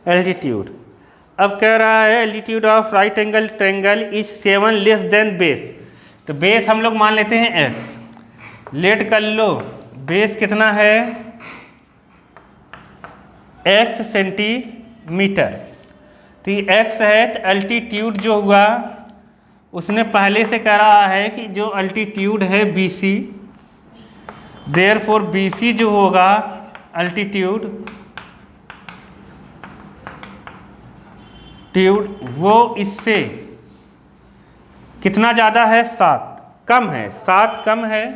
एल्टीट्यूड। अब कह रहा है altitude of right angle triangle is 7 less than base. तो बेस हम लोग मान लेते हैं x, लेट कर लो बेस कितना है x सेंटीमीटर, तो ये x है, तो अल्टीट्यूड जो हुआ उसने पहले से कह रहा है कि जो अल्टीट्यूड है BC, देयरफॉर BC जो होगा अल्टीट्यूड वो इससे कितना ज़्यादा है 7 कम है, 7 कम है,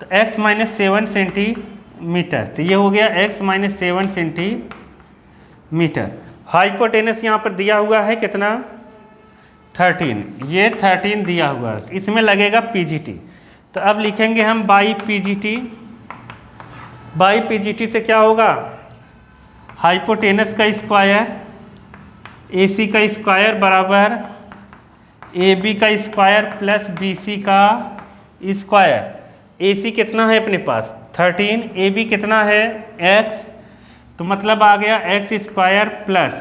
तो x - 7 सेंटीमीटर, तो ये हो गया x - 7 सेंटीमीटर। हाइपोटेनस यहाँ पर दिया हुआ है कितना 13, ये 13 दिया हुआ है, तो इसमें लगेगा PGT। तो अब लिखेंगे हम बाई PGT से क्या होगा, हाइपोटेनस का स्क्वायर AC का स्क्वायर बराबर AB का स्क्वायर प्लस BC का स्क्वायर। AC कितना है अपने पास 13, AB कितना है x, तो मतलब आ गया x स्क्वायर प्लस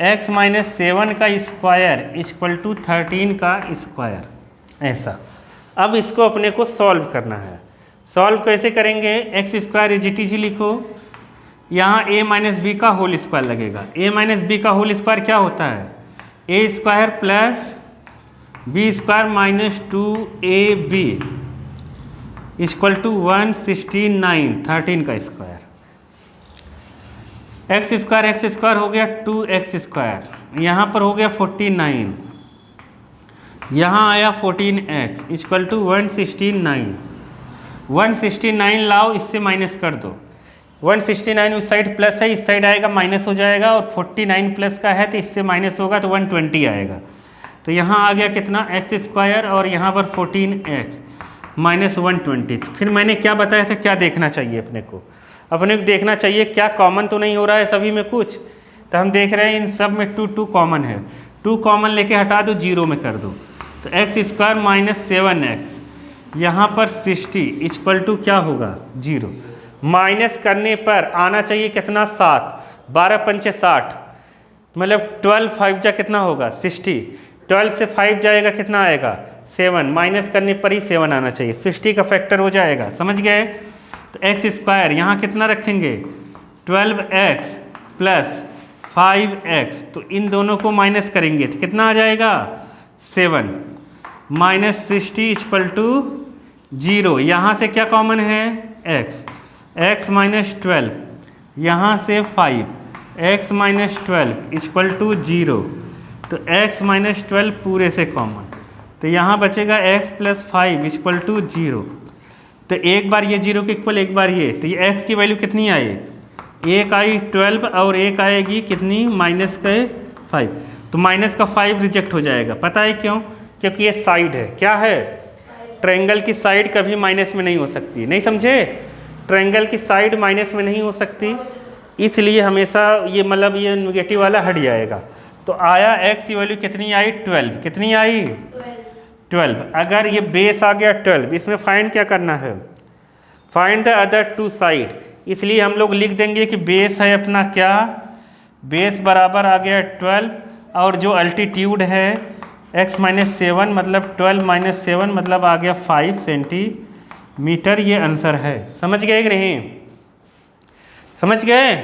x - 7 का स्क्वायर इक्वल टू 13 का स्क्वायर, ऐसा। अब इसको अपने को सॉल्व करना है। सॉल्व कैसे करेंगे, एक्स स्क्वायर इजीटीजी लिखो, यहाँ a - b का होल स्क्वायर लगेगा। a - b का होल स्क्वायर क्या होता है, a square plus b square minus 2ab equal to 169, 13 का स्क्वायर। एक्स स्क्वायर हो गया 2x स्क्वायर, यहाँ पर हो गया 49, यहाँ आया 14x इक्वल टू 169। 169 लाओ, इससे माइनस कर दो, 169 उस साइड प्लस है, इस साइड आएगा माइनस हो जाएगा, और 49 प्लस का है तो इससे माइनस होगा तो 120 आएगा। तो यहाँ आ गया कितना x स्क्वायर, और यहाँ पर 14x माइनस 120। फिर मैंने क्या बताया था, क्या देखना चाहिए अपने को देखना चाहिए क्या कॉमन तो नहीं हो रहा है सभी में कुछ, तो हम देख रहे हैं इन सब में 2 कॉमन है, 2 कॉमन लेके हटा दो, 0 में कर दो, तो x स्क्वायर माइनस 7x यहाँ पर 60 इक्वल टू क्या होगा 0। माइनस करने पर आना चाहिए कितना 7, 12 पंचे 60, मतलब 12 5 जा कितना होगा 60, 12 से 5 जाएगा कितना आएगा 7, माइनस करने पर ही 7 आना चाहिए, 60 का फैक्टर हो जाएगा, समझ गए। तो एक्स स्क्वायर यहाँ कितना रखेंगे 12x प्लस 5x, तो इन दोनों को माइनस करेंगे तो कितना आ जाएगा 7 माइनस 60 इक्वल टू 0। यहाँ से क्या कॉमन है x माइनस 12, यहाँ से 5x माइनस 12 इक्वल टू 0, तो x माइनस 12 पूरे से कॉमन, तो यहाँ बचेगा x प्लस 5 इक्वल टू 0। तो एक बार ये 0 के इक्वल, एक बार ये, तो ये x की वैल्यू कितनी आई, एक आई 12 और एक आएगी कितनी माइनस के 5, तो माइनस का 5 रिजेक्ट हो जाएगा। पता है क्यों, क्योंकि ये साइड है, क्या है ट्रायंगल की साइड कभी माइनस में नहीं हो सकती, नहीं समझे, ट्रायंगल की साइड माइनस में नहीं हो सकती, इसलिए हमेशा ये मतलब ये नेगेटिव वाला हट जाएगा। तो आया x की वैल्यू कितनी आई 12, कितनी आई 12। अगर ये बेस आ गया 12, इसमें फाइंड क्या करना है, फाइंड द अदर 2 साइड, इसलिए हम लोग लिख देंगे कि बेस है अपना क्या, बेस बराबर आ गया 12, और जो अल्टीट्यूड है x - 7 मतलब 12 - 7 मतलब आ गया 5 सेंटीमीटर, ये आंसर है। समझ गए कि नहीं, समझ गए।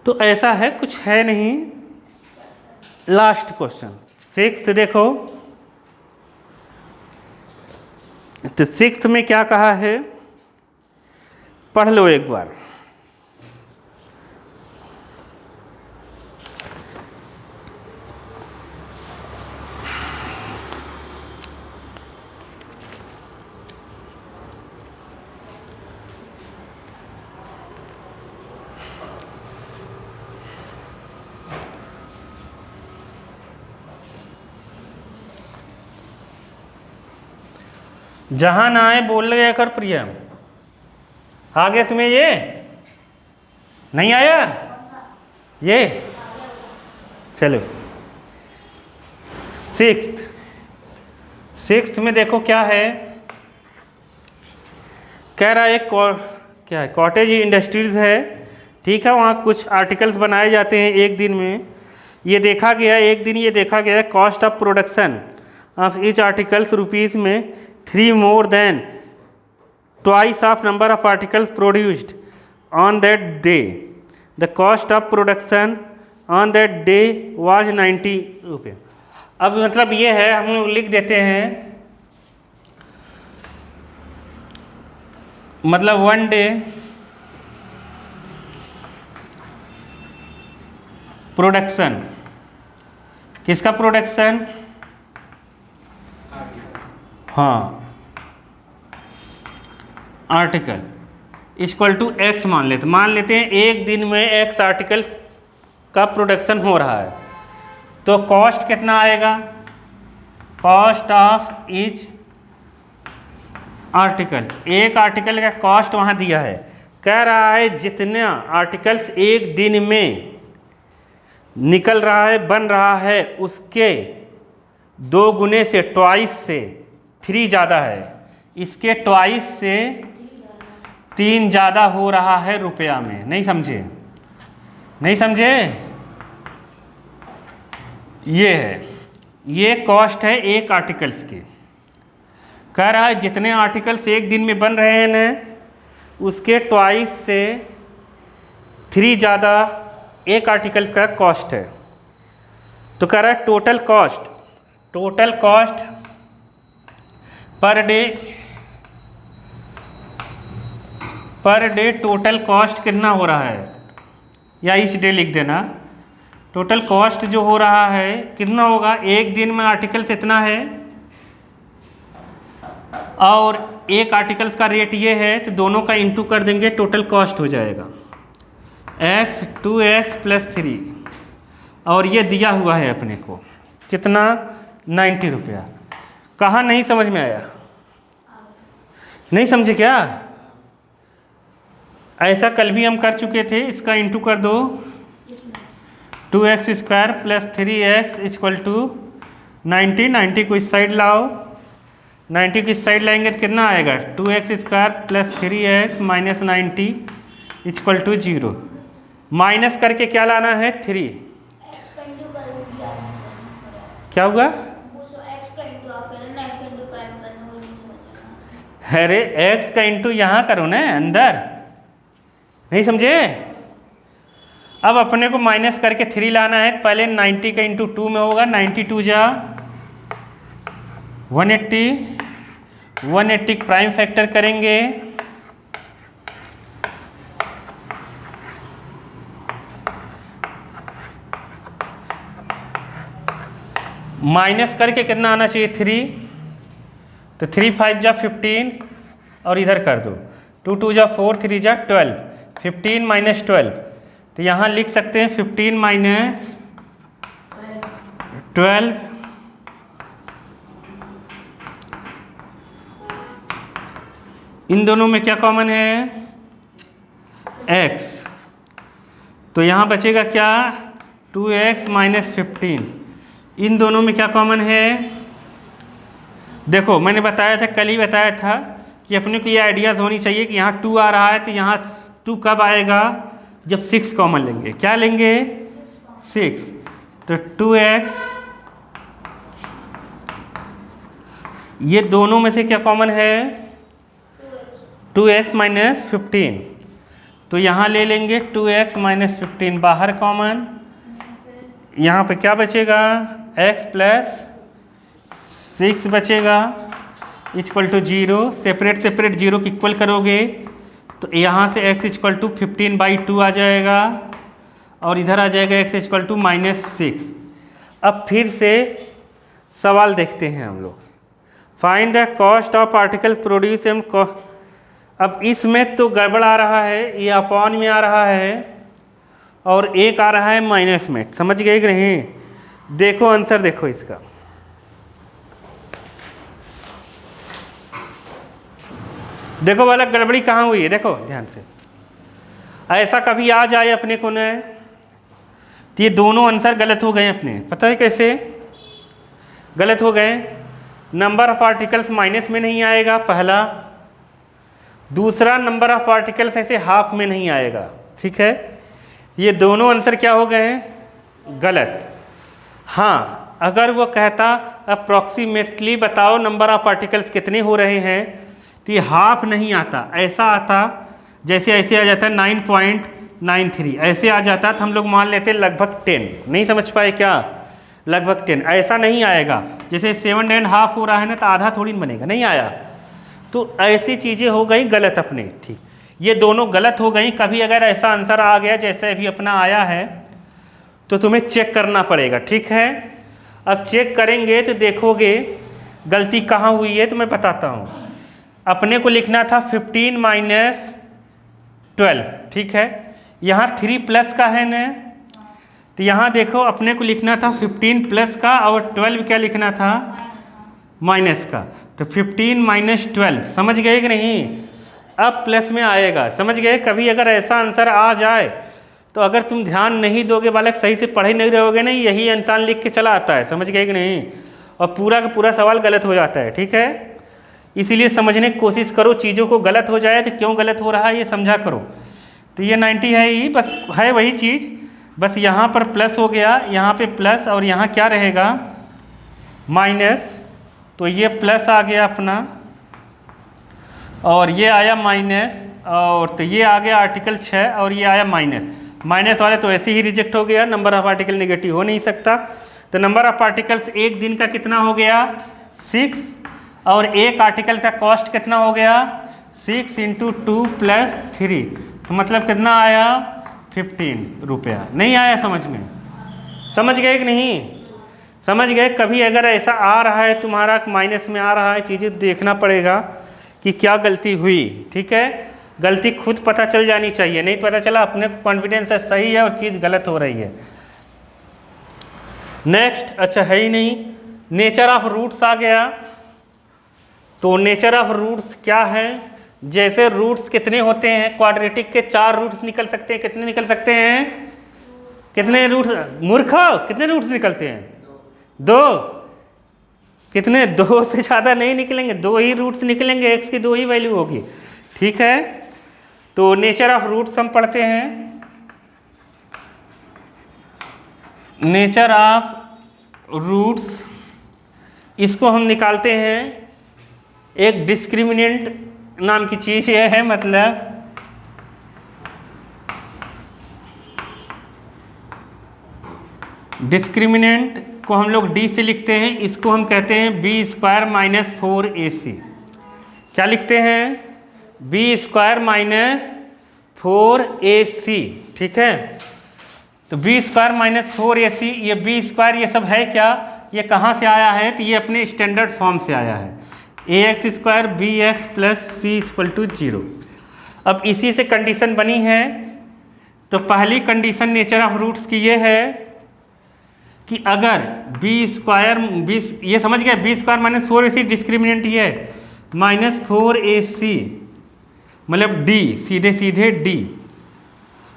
तो ऐसा है, कुछ है नहीं। लास्ट क्वेश्चन 6th देखो, तो 6th में क्या कहा है पढ़ लो एक बार। जहां ना आए बोल गया कर प्रिया, आ गया तुम्हें, ये नहीं आया ये, चलो 6th में देखो क्या है, कह रहा है क्या है, कॉटेज इंडस्ट्रीज है, ठीक है, वहाँ कुछ आर्टिकल्स बनाए जाते हैं एक दिन में। ये देखा गया एक दिन, ये देखा गया cost of production of each articles rupees में 3 more than twice of number of articles produced on that day, the cost of production on that day was 90 रुपये। अब मतलब ये है, हम लोग लिख देते हैं, मतलब वन डे प्रोडक्शन, किसका प्रोडक्शन, हाँ आर्टिकल इक्वल टू एक्स मान लेते हैं एक दिन में एक्स आर्टिकल का प्रोडक्शन हो रहा है, तो कॉस्ट कितना आएगा, कॉस्ट ऑफ ईच आर्टिकल, एक आर्टिकल का कॉस्ट वहाँ दिया है, कह रहा है जितना आर्टिकल्स एक दिन में निकल रहा है, बन रहा है, उसके 2 गुने से, ट्वाइस से 3 ज़्यादा है, इसके ट्वाइस से 3 ज़्यादा हो रहा है रुपया में। नहीं समझे, नहीं समझे, ये है, ये कॉस्ट है एक आर्टिकल्स की। कह रहा है जितने आर्टिकल्स एक दिन में बन रहे हैं ना, उसके ट्वाइस से 3 ज़्यादा एक आर्टिकल्स का कॉस्ट है। तो कह रहा है total cost per day total cost कितना हो रहा है, या ईच डे लिख देना, टोटल कॉस्ट जो हो रहा है कितना होगा, एक दिन में आर्टिकल्स इतना है और एक आर्टिकल्स का रेट ये है, तो दोनों का इंटू कर देंगे, टोटल कॉस्ट हो जाएगा x 2x + 3, और ये दिया हुआ है अपने को कितना, 90 रुपया। कहाँ नहीं समझ में आया, नहीं समझे क्या, ऐसा कल भी हम कर चुके थे, इसका इंटू कर दो, 2x² + 3x = 90, 90 को इस साइड लाओ, 90 को इस साइड लाएंगे तो कितना आएगा, 2x² + 3x - 90 = 0, माइनस करके क्या लाना है, 3, क्या हुआ, अरे x का इंटू यहाँ करो ना अंदर, नहीं समझे। अब अपने को माइनस करके 3 लाना है, पहले 90 का इंटू 2 में होगा, 92 जा 180, 180 प्राइम फैक्टर करेंगे, माइनस करके कितना आना चाहिए, 3, तो 3 5 जा 15, और इधर कर दो, 2 2 जा 4, 3 जा 12, 15 - 12, तो यहाँ लिख सकते हैं 15 - 12, इन दोनों में क्या कॉमन है, x, तो यहाँ बचेगा क्या, 2x - 15, इन दोनों में क्या कॉमन है, देखो मैंने बताया था, कल ही बताया था कि अपने को ये आइडियाज़ होनी चाहिए कि यहाँ 2 आ रहा है, तो यहाँ 2 कब आएगा, जब 6 कॉमन लेंगे, क्या लेंगे, 6, तो 2x, ये दोनों में से क्या कॉमन है, 2x - 15, तो यहाँ ले लेंगे 2x - 15 बाहर कॉमन, यहाँ पे क्या बचेगा, x + 6 बचेगा = 0, सेपरेट 0 की इक्वल करोगे तो यहाँ से x = 15/2 आ जाएगा, और इधर आ जाएगा x = -6। अब फिर से सवाल देखते हैं हम लोग, find the cost of article produce M, अब इसमें तो गड़बड़ आ रहा है, ये अपॉन में आ रहा है और एक आ रहा है माइनस में, समझ गए कि नहीं, देखो आंसर देखो इसका, देखो वाला गड़बड़ी कहाँ हुई है, देखो ध्यान से, ऐसा कभी आ जाए अपने को न, तो ये दोनों आंसर गलत हो गए अपने, पता है कैसे गलत हो गए, नंबर ऑफ आर्टिकल्स माइनस में नहीं आएगा पहला, दूसरा नंबर ऑफ आर्टिकल्स ऐसे हाफ में नहीं आएगा, ठीक है, ये दोनों आंसर क्या हो गए हैं, गलत। हाँ अगर वो कहता अप्रॉक्सीमेटली बताओ नंबर ऑफ आर्टिकल्स कितने हो रहे हैं, तो ये हाफ नहीं आता, ऐसा आता जैसे ऐसे आ जाता है 9.93, ऐसे आ जाता तो हम लोग मान लेते लगभग 10। नहीं समझ पाए क्या? लगभग 10 ऐसा नहीं आएगा। जैसे 7.5 हो रहा है ना, तो आधा थोड़ी बनेगा, नहीं आया। तो ऐसी चीज़ें हो गई गलत अपने, ठीक, ये दोनों गलत हो गई। कभी अगर ऐसा आंसर आ गया जैसे अभी अपना आया है, तो तुम्हें चेक करना पड़ेगा, ठीक है। अब चेक करेंगे तो देखोगे गलती कहाँ हुई है, तो मैं बताता हूँ। अपने को लिखना था 15 माइनस 12, ठीक है। यहाँ 3 प्लस का है ना, तो यहाँ देखो अपने को लिखना था 15 प्लस का, और 12 क्या लिखना था? माइनस का। तो 15 माइनस 12, समझ गए कि नहीं? अब प्लस में आएगा, समझ गए? कभी अगर ऐसा आंसर आ जाए तो अगर तुम ध्यान नहीं दोगे, बालक सही से पढ़े नहीं रहोगे ना, यही इंसान लिख के चला आता है, समझ गए कि नहीं? और पूरा का पूरा सवाल गलत हो जाता है, ठीक है। इसीलिए समझने की कोशिश करो, चीज़ों को गलत हो जाए तो क्यों गलत हो रहा है ये समझा करो। तो ये 90 है ही, बस है वही चीज़, बस यहाँ पर प्लस हो गया, यहाँ पे प्लस, और यहाँ क्या रहेगा? माइनस। तो ये प्लस आ गया अपना, और ये आया माइनस, और तो ये आ गया आर्टिकल 6, और ये आया माइनस। माइनस वाले तो ऐसे ही रिजेक्ट हो गया, नंबर ऑफ आर्टिकल नेगेटिव हो नहीं सकता। तो नंबर ऑफ आर्टिकल्स एक दिन का कितना हो गया? 6, और एक आर्टिकल का कॉस्ट कितना हो गया? 6 × 2 + 3, तो मतलब कितना आया? 15 रुपया। नहीं आया समझ में? समझ गए कि नहीं? समझ गए? कभी अगर ऐसा आ रहा है तुम्हारा माइनस में आ रहा है, चीज़ें देखना पड़ेगा कि क्या गलती हुई, ठीक है। गलती खुद पता चल जानी चाहिए, नहीं पता चला अपने कॉन्फिडेंस है सही है और चीज़ गलत हो रही है। नेक्स्ट, अच्छा है ही नहीं, नेचर ऑफ रूट्स आ गया। तो नेचर ऑफ रूट्स क्या है? जैसे रूट्स कितने होते हैं? क्वाड्रेटिक के 4 रूट्स निकल सकते हैं। कितने निकल सकते हैं? कितने रूट्स? मूर्ख, कितने रूट्स निकलते हैं? 2। कितने? 2 से ज़्यादा नहीं निकलेंगे, 2 ही रूट्स निकलेंगे, x की 2 ही वैल्यू होगी, ठीक है। तो नेचर ऑफ रूट्स हम पढ़ते हैं। नेचर ऑफ रूट्स, इसको हम निकालते हैं। एक डिस्क्रिमिनेंट नाम की चीज़ ये है, मतलब डिस्क्रिमिनेंट को हम लोग d से लिखते हैं, इसको हम कहते हैं b² - 4ac। क्या लिखते हैं? b² - 4ac, ठीक है। तो b² - 4ac, ये b² ये सब है क्या? ये कहाँ से आया है? तो ये अपने स्टैंडर्ड फॉर्म से आया है, ax² bx + c = 0। अब इसी से कंडीशन बनी है। तो पहली कंडीशन नेचर ऑफ रूट्स की ये है कि अगर b², ये समझ गया, b² - 4ac डिस्क्रिमिनेंट ये है, -4ac मतलब d, सीधे सीधे d।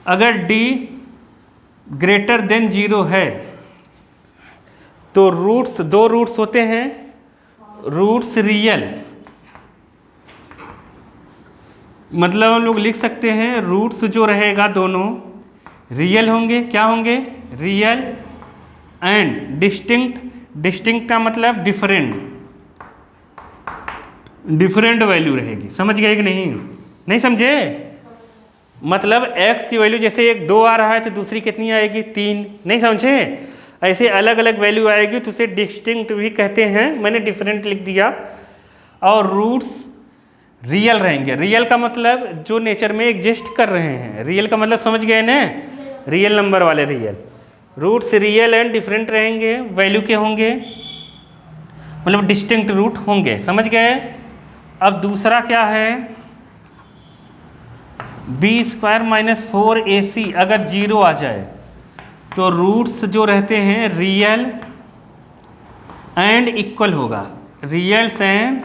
अगर d > 0 है तो रूट्स, 2 रूट्स होते हैं, रूट्स रियल, मतलब हम लोग लिख सकते हैं रूट्स जो रहेगा दोनों रियल होंगे। क्या होंगे? Real and distinct. डिस्टिंक्ट का मतलब डिफरेंट, डिफरेंट वैल्यू रहेगी। समझ गए कि नहीं? नहीं समझे? मतलब x की वैल्यू जैसे एक 2 आ रहा है तो दूसरी कितनी आएगी? 3। नहीं समझे? ऐसे अलग अलग वैल्यू आएगी तो उसे डिस्टिंक्ट भी कहते हैं, मैंने डिफरेंट लिख दिया। और रूट्स रियल रहेंगे। रियल का मतलब जो नेचर में एग्जिस्ट कर रहे हैं, रियल का मतलब समझ गए ना? रियल नंबर वाले real. Roots real and different रहेंगे, वैल्यू के होंगे, मतलब डिस्टिंक्ट रूट होंगे। समझ गए? अब दूसरा क्या है? b² - 4ac अगर 0 आ जाए तो रूट्स जो रहते हैं रियल एंड इक्वल होगा। रियल एंड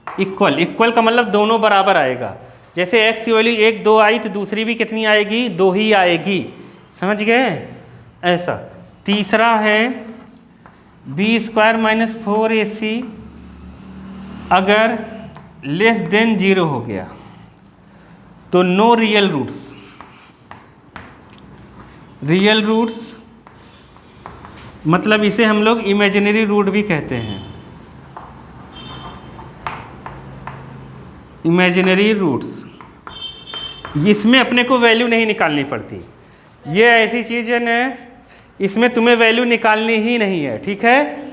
इक्वल, इक्वल का मतलब दोनों बराबर आएगा। जैसे x की वैल्यू 1 2 आई तो दूसरी भी कितनी आएगी? 2 ही आएगी। समझ गए? ऐसा। तीसरा है b² - 4ac अगर <<0 हो गया तो no real roots. Real roots मतलब इसे हम लोग इमेजिनरी रूट भी कहते हैं। इमेजिनरी रूट्स, इसमें अपने को वैल्यू नहीं निकालनी पड़ती। ये ऐसी चीज़ है ना, इसमें तुम्हें वैल्यू निकालनी ही नहीं है, ठीक है।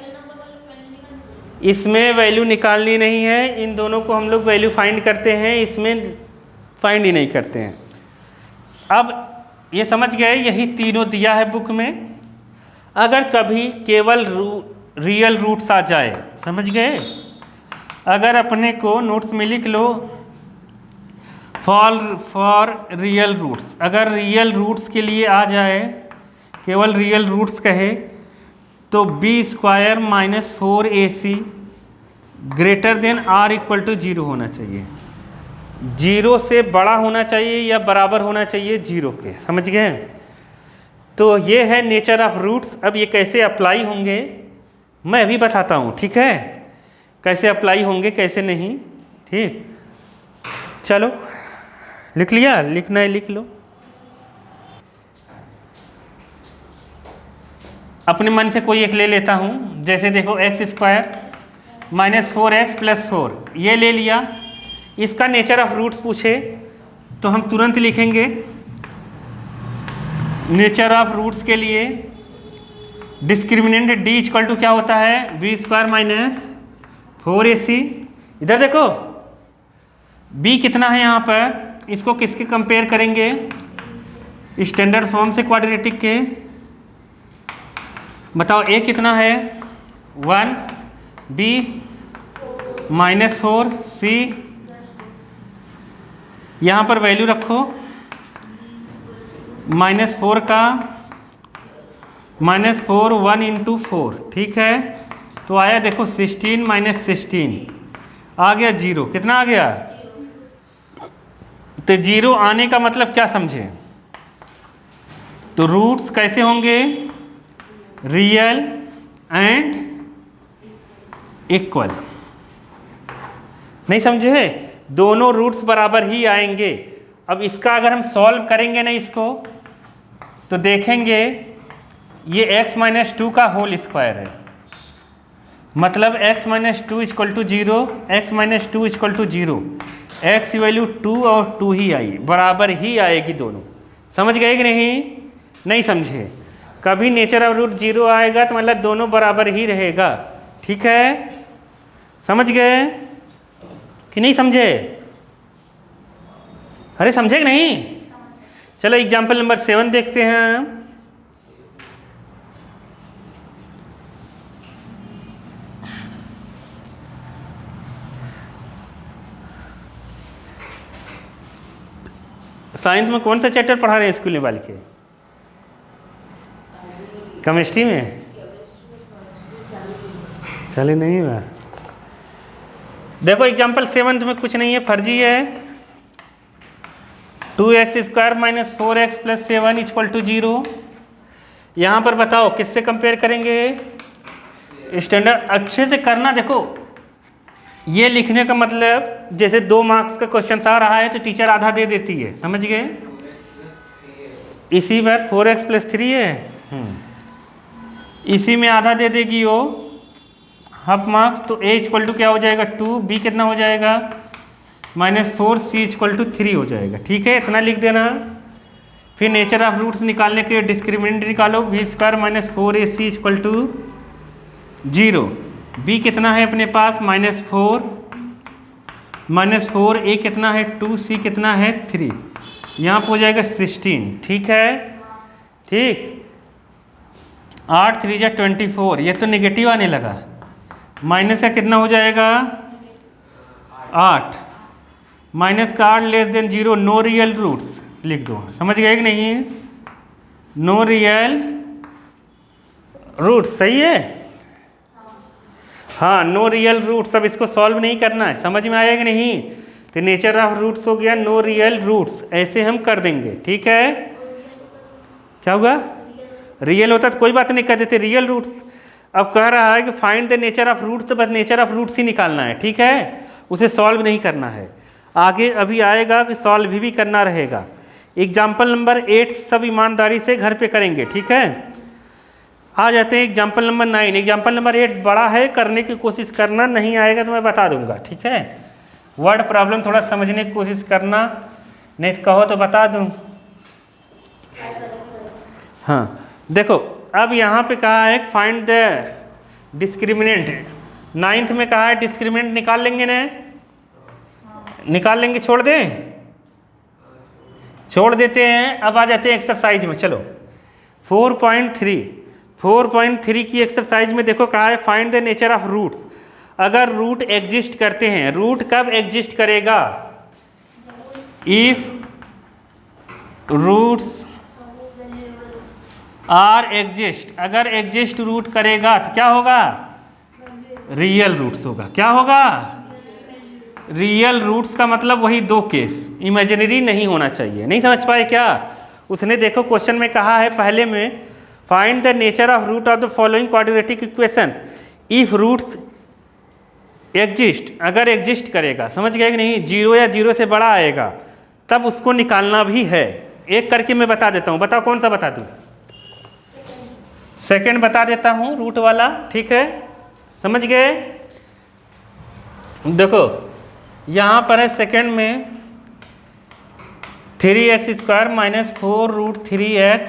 इसमें वैल्यू निकालनी नहीं है, इन दोनों को हम लोग वैल्यू फाइंड करते हैं, इसमें फाइंड ही नहीं करते हैं। अब ये समझ गए, यही तीनों दिया है बुक में। अगर कभी केवल रियल रूट्स आ जाए, समझ गए, अगर अपने को नोट्स में लिख लो फॉर रियल रूट्स, अगर रियल रूट्स के लिए आ जाए, केवल रियल रूट्स कहे तो b² - 4ac greater than r = 0 होना चाहिए। 0 से बड़ा होना चाहिए या बराबर होना चाहिए 0 के, समझ गए। तो ये है नेचर ऑफ रूट्स। अब ये कैसे अप्लाई होंगे मैं अभी बताता हूँ, ठीक है, कैसे अप्लाई होंगे कैसे नहीं, ठीक। चलो लिख लिया, लिखना है लिख लो। अपने मन से कोई एक ले लेता हूँ, जैसे देखो x² - 4x + 4 ये ले लिया। इसका नेचर ऑफ रूट्स पूछे तो हम तुरंत लिखेंगे नेचर ऑफ रूट्स के लिए डिस्क्रिमिनेंट d = क्या होता है, b² - 4ac। इधर देखो b कितना है यहाँ पर, इसको किसके कंपेयर करेंगे, स्टैंडर्ड फॉर्म से क्वाड्रेटिक के। बताओ a कितना है 1, b -4, c यहाँ पर वैल्यू रखो -4 का -4 1 × 4, ठीक है। तो आया देखो 16 - 16 आ गया 0, कितना आ गया। तो 0 आने का मतलब क्या समझे, तो रूट्स कैसे होंगे, रियल एंड इक्वल, नहीं समझे, दोनों रूट्स बराबर ही आएंगे। अब इसका अगर हम सॉल्व करेंगे ना इसको, तो देखेंगे ये x - 2 का होल स्क्वायर है, मतलब x - 2 = 0, x - 2 = 0, x की वैल्यू 2 और 2 ही आई, बराबर ही आएगी दोनों। समझ गए कि नहीं, नहीं समझे। कभी नेचर ऑफ रूट 0 आएगा तो मतलब दोनों बराबर ही रहेगा, ठीक है। समझ गए कि नहीं समझे, अरे समझे कि नहीं। चलो एग्जाम्पल नंबर 7 देखते हैं। साइंस में कौन सा चैप्टर पढ़ा रहे हैं स्कूल में वाले के, केमिस्ट्री में, चले नहीं हुआ। देखो एग्जाम्पल 7 में कुछ नहीं है, फर्जी है। 2x² - 4x + 7 = 0। यहाँ पर बताओ किससे कंपेयर करेंगे, स्टैंडर्ड। अच्छे से करना, देखो ये लिखने का मतलब जैसे 2 मार्क्स का क्वेश्चन आ रहा है तो टीचर आधा दे देती है, समझ गए। इसी पर 4x + 3 है, इसी में आधा दे देगी वो, हाफ मार्क्स। तो a = क्या हो जाएगा 2, b कितना हो जाएगा -4, c = 3 हो जाएगा, ठीक है। इतना लिख देना। फिर नेचर ऑफ रूट्स निकालने के लिए डिस्क्रिमिनेंट निकालो, b² - 4ac = 0, b कितना है अपने पास -4, a कितना है 2, c कितना है 3, यहाँ पर हो जाएगा 16, ठीक है। ठीक, 8 3 × 24, ये तो नेगेटिव आने लगा, माइनस का कितना हो जाएगा 8, माइनस का 8 <0, नो रियल रूट्स लिख दो। समझ गए कि नहीं, नो रियल रूट्स, सही है। हाँ, नो रियल रूट्स। अब इसको सॉल्व नहीं करना है, समझ में आया कि नहीं। तो नेचर ऑफ रूट्स हो गया नो रियल रूट्स, ऐसे हम कर देंगे, ठीक है। क्या होगा, रियल होता तो कोई बात नहीं, कर देते रियल रूट्स। अब कह रहा है कि find the nature of roots, तो बस नेचर ऑफ रूट्स ही निकालना है, ठीक है, उसे सॉल्व नहीं करना है। आगे अभी आएगा कि सॉल्व भी करना रहेगा। एग्जाम्पल नंबर 8 सब ईमानदारी से घर पे करेंगे, ठीक है। आ जाते हैं एग्जाम्पल नंबर 9। एग्जाम्पल नंबर 8 बड़ा है, करने की कोशिश करना, नहीं आएगा तो मैं बता दूंगा, ठीक है। वर्ड प्रॉब्लम थोड़ा समझने की कोशिश करना, नहीं तो कहो तो बता दूं। हाँ देखो, अब यहाँ पे कहा है फाइंड द डिस्क्रिमिनेंट। 9th में कहा है डिस्क्रिमिनेंट निकाल लेंगे ना, निकाल लेंगे, छोड़ दें, छोड़ देते हैं। अब आ जाते हैं एक्सरसाइज में। चलो 4.3 की एक्सरसाइज में देखो कहा है find the nature of roots. अगर रूट एग्जिस्ट करते हैं, रूट कब एग्जिस्ट करेगा? इफ रूट्स आर एग्जिस्ट, अगर एग्जिस्ट रूट करेगा तो क्या होगा? रियल रूट्स होगा। क्या होगा? रियल रूट्स का मतलब वही दो केस, इमेजिनरी नहीं होना चाहिए। नहीं समझ पाए क्या? उसने देखो क्वेश्चन में कहा है पहले में find the nature of root of the following quadratic equation if roots exist, अगर एग्जिस्ट करेगा, समझ गए कि नहीं? 0 या 0 से बड़ा आएगा तब उसको निकालना भी है। एक करके मैं बता देता हूँ, बताओ कौन सा बता दूँ? सेकंड बता देता हूँ, रूट वाला, ठीक है? समझ गए? देखो यहाँ पर है सेकंड में 3x² minus 4 root 3x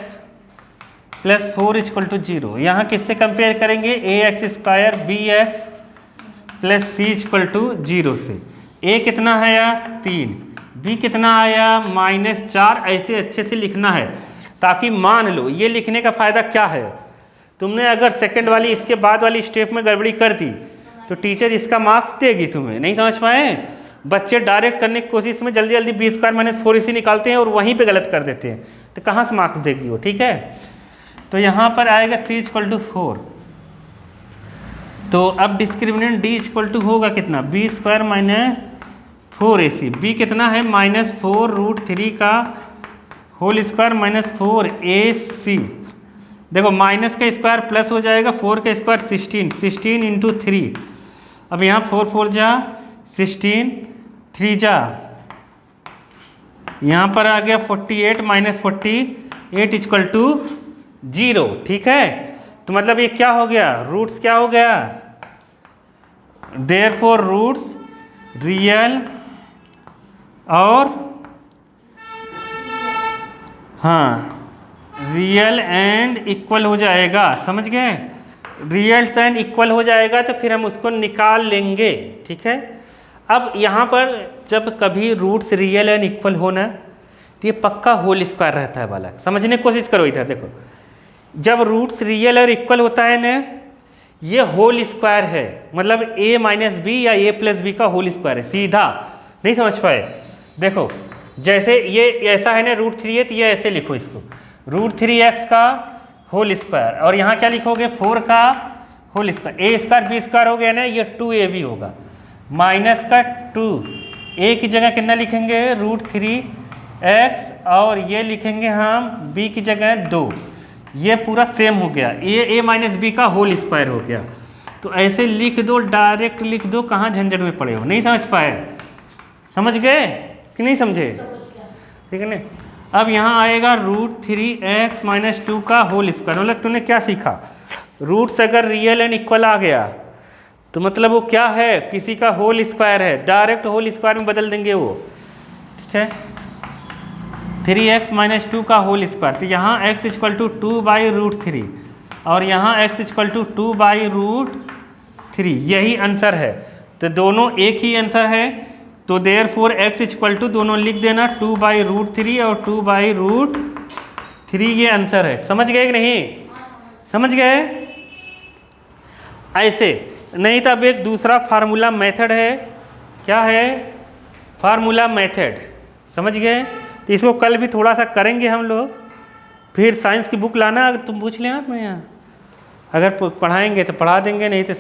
plus 4 equal to 0। यहाँ किससे कंपेयर करेंगे? ax² bx plus c equal to 0 से। a कितना है यार? 3, b कितना आया? -4। ऐसे अच्छे से लिखना है ताकि मान लो, ये लिखने का फ़ायदा क्या है, तुमने अगर सेकंड वाली इसके बाद वाली स्टेप में गड़बड़ी कर दी तो टीचर इसका मार्क्स देगी तुम्हें। नहीं समझ पाए? बच्चे डायरेक्ट करने की कोशिश में जल्दी जल्दी b² माइनस 4 इसी निकालते हैं और वहीं पे गलत कर देते हैं, तो कहाँ से मार्क्स देगी वो? ठीक है, तो यहाँ पर आएगा c इक्वल टू 4। तो अब डिस्क्रिमिनेंट d इक्वल टू होगा कितना? b² minus 4ac। b कितना है? -4 रूट 3 का होल स्क्वायर माइनस 4ac। देखो माइनस का स्क्वायर प्लस हो जाएगा, 4 का स्क्वायर 16 इंटू 3। अब यहाँ 4 4 जा 16, 3 जा, यहाँ पर आ गया 48 माइनस 48 इक्वल टू 0। ठीक है, तो मतलब ये क्या हो गया? रूट्स क्या हो गया? देयरफॉर रूट्स रियल और हाँ रियल एंड इक्वल हो जाएगा। समझ गए? रियल एंड इक्वल हो जाएगा तो फिर हम उसको निकाल लेंगे। ठीक है, अब यहाँ पर जब कभी रूट्स रियल एंड इक्वल होना तो ये पक्का होल स्क्वायर रहता है बालक। समझने की कोशिश करो इधर देखो, जब रूट्स रियल और इक्वल होता है ना, ये होल स्क्वायर है, मतलब a माइनस बी या a प्लस बी का होल स्क्वायर है सीधा। नहीं समझ पाए? देखो जैसे ये ऐसा है ना, रूट 3 है तो ये ऐसे लिखो इसको, रूट 3x का होल स्क्वायर, और यहाँ क्या लिखोगे? 4 का होल स्क्वायर। a² b² हो गया ना, ये 2ab होगा, माइनस का 2, a की जगह कितना लिखेंगे? रूट 3x, और ये लिखेंगे हम b की जगह 2। ये पूरा सेम हो गया, a माइनस बी का होल स्क्वायर हो गया। तो ऐसे लिख दो, डायरेक्ट लिख दो, कहाँ झंझट में पड़े हो? नहीं समझ पाए? समझ गए कि नहीं समझे? ठीक है ना। अब यहाँ आएगा रूट 3x माइनस 2 का होल स्क्वायर। मतलब तूने क्या सीखा? रूट्स अगर रियल एंड इक्वल आ गया तो मतलब वो क्या है? किसी का होल स्क्वायर है, डायरेक्ट होल स्क्वायर में बदल देंगे वो। ठीक है, 3x माइनस 2 का होल स्क्वायर, तो यहाँ x इक्वल टू 2/√3 और यहाँ x इक्वल टू 2/√3, यही आंसर है। तो दोनों एक ही आंसर है, तो देयरफॉर x इक्वल टू दोनों लिख देना 2/√3 और 2/√3, ये आंसर है। समझ गए कि नहीं? समझ गए? ऐसे नहीं तो अब एक दूसरा फार्मूला मेथड है। क्या है? Formula method. समझ गए? तो इसको कल भी थोड़ा सा करेंगे हम लोग। फिर साइंस की बुक लाना, तुम पूछ लेना अपने यहाँ, अगर पढ़ाएंगे तो पढ़ा देंगे, नहीं तो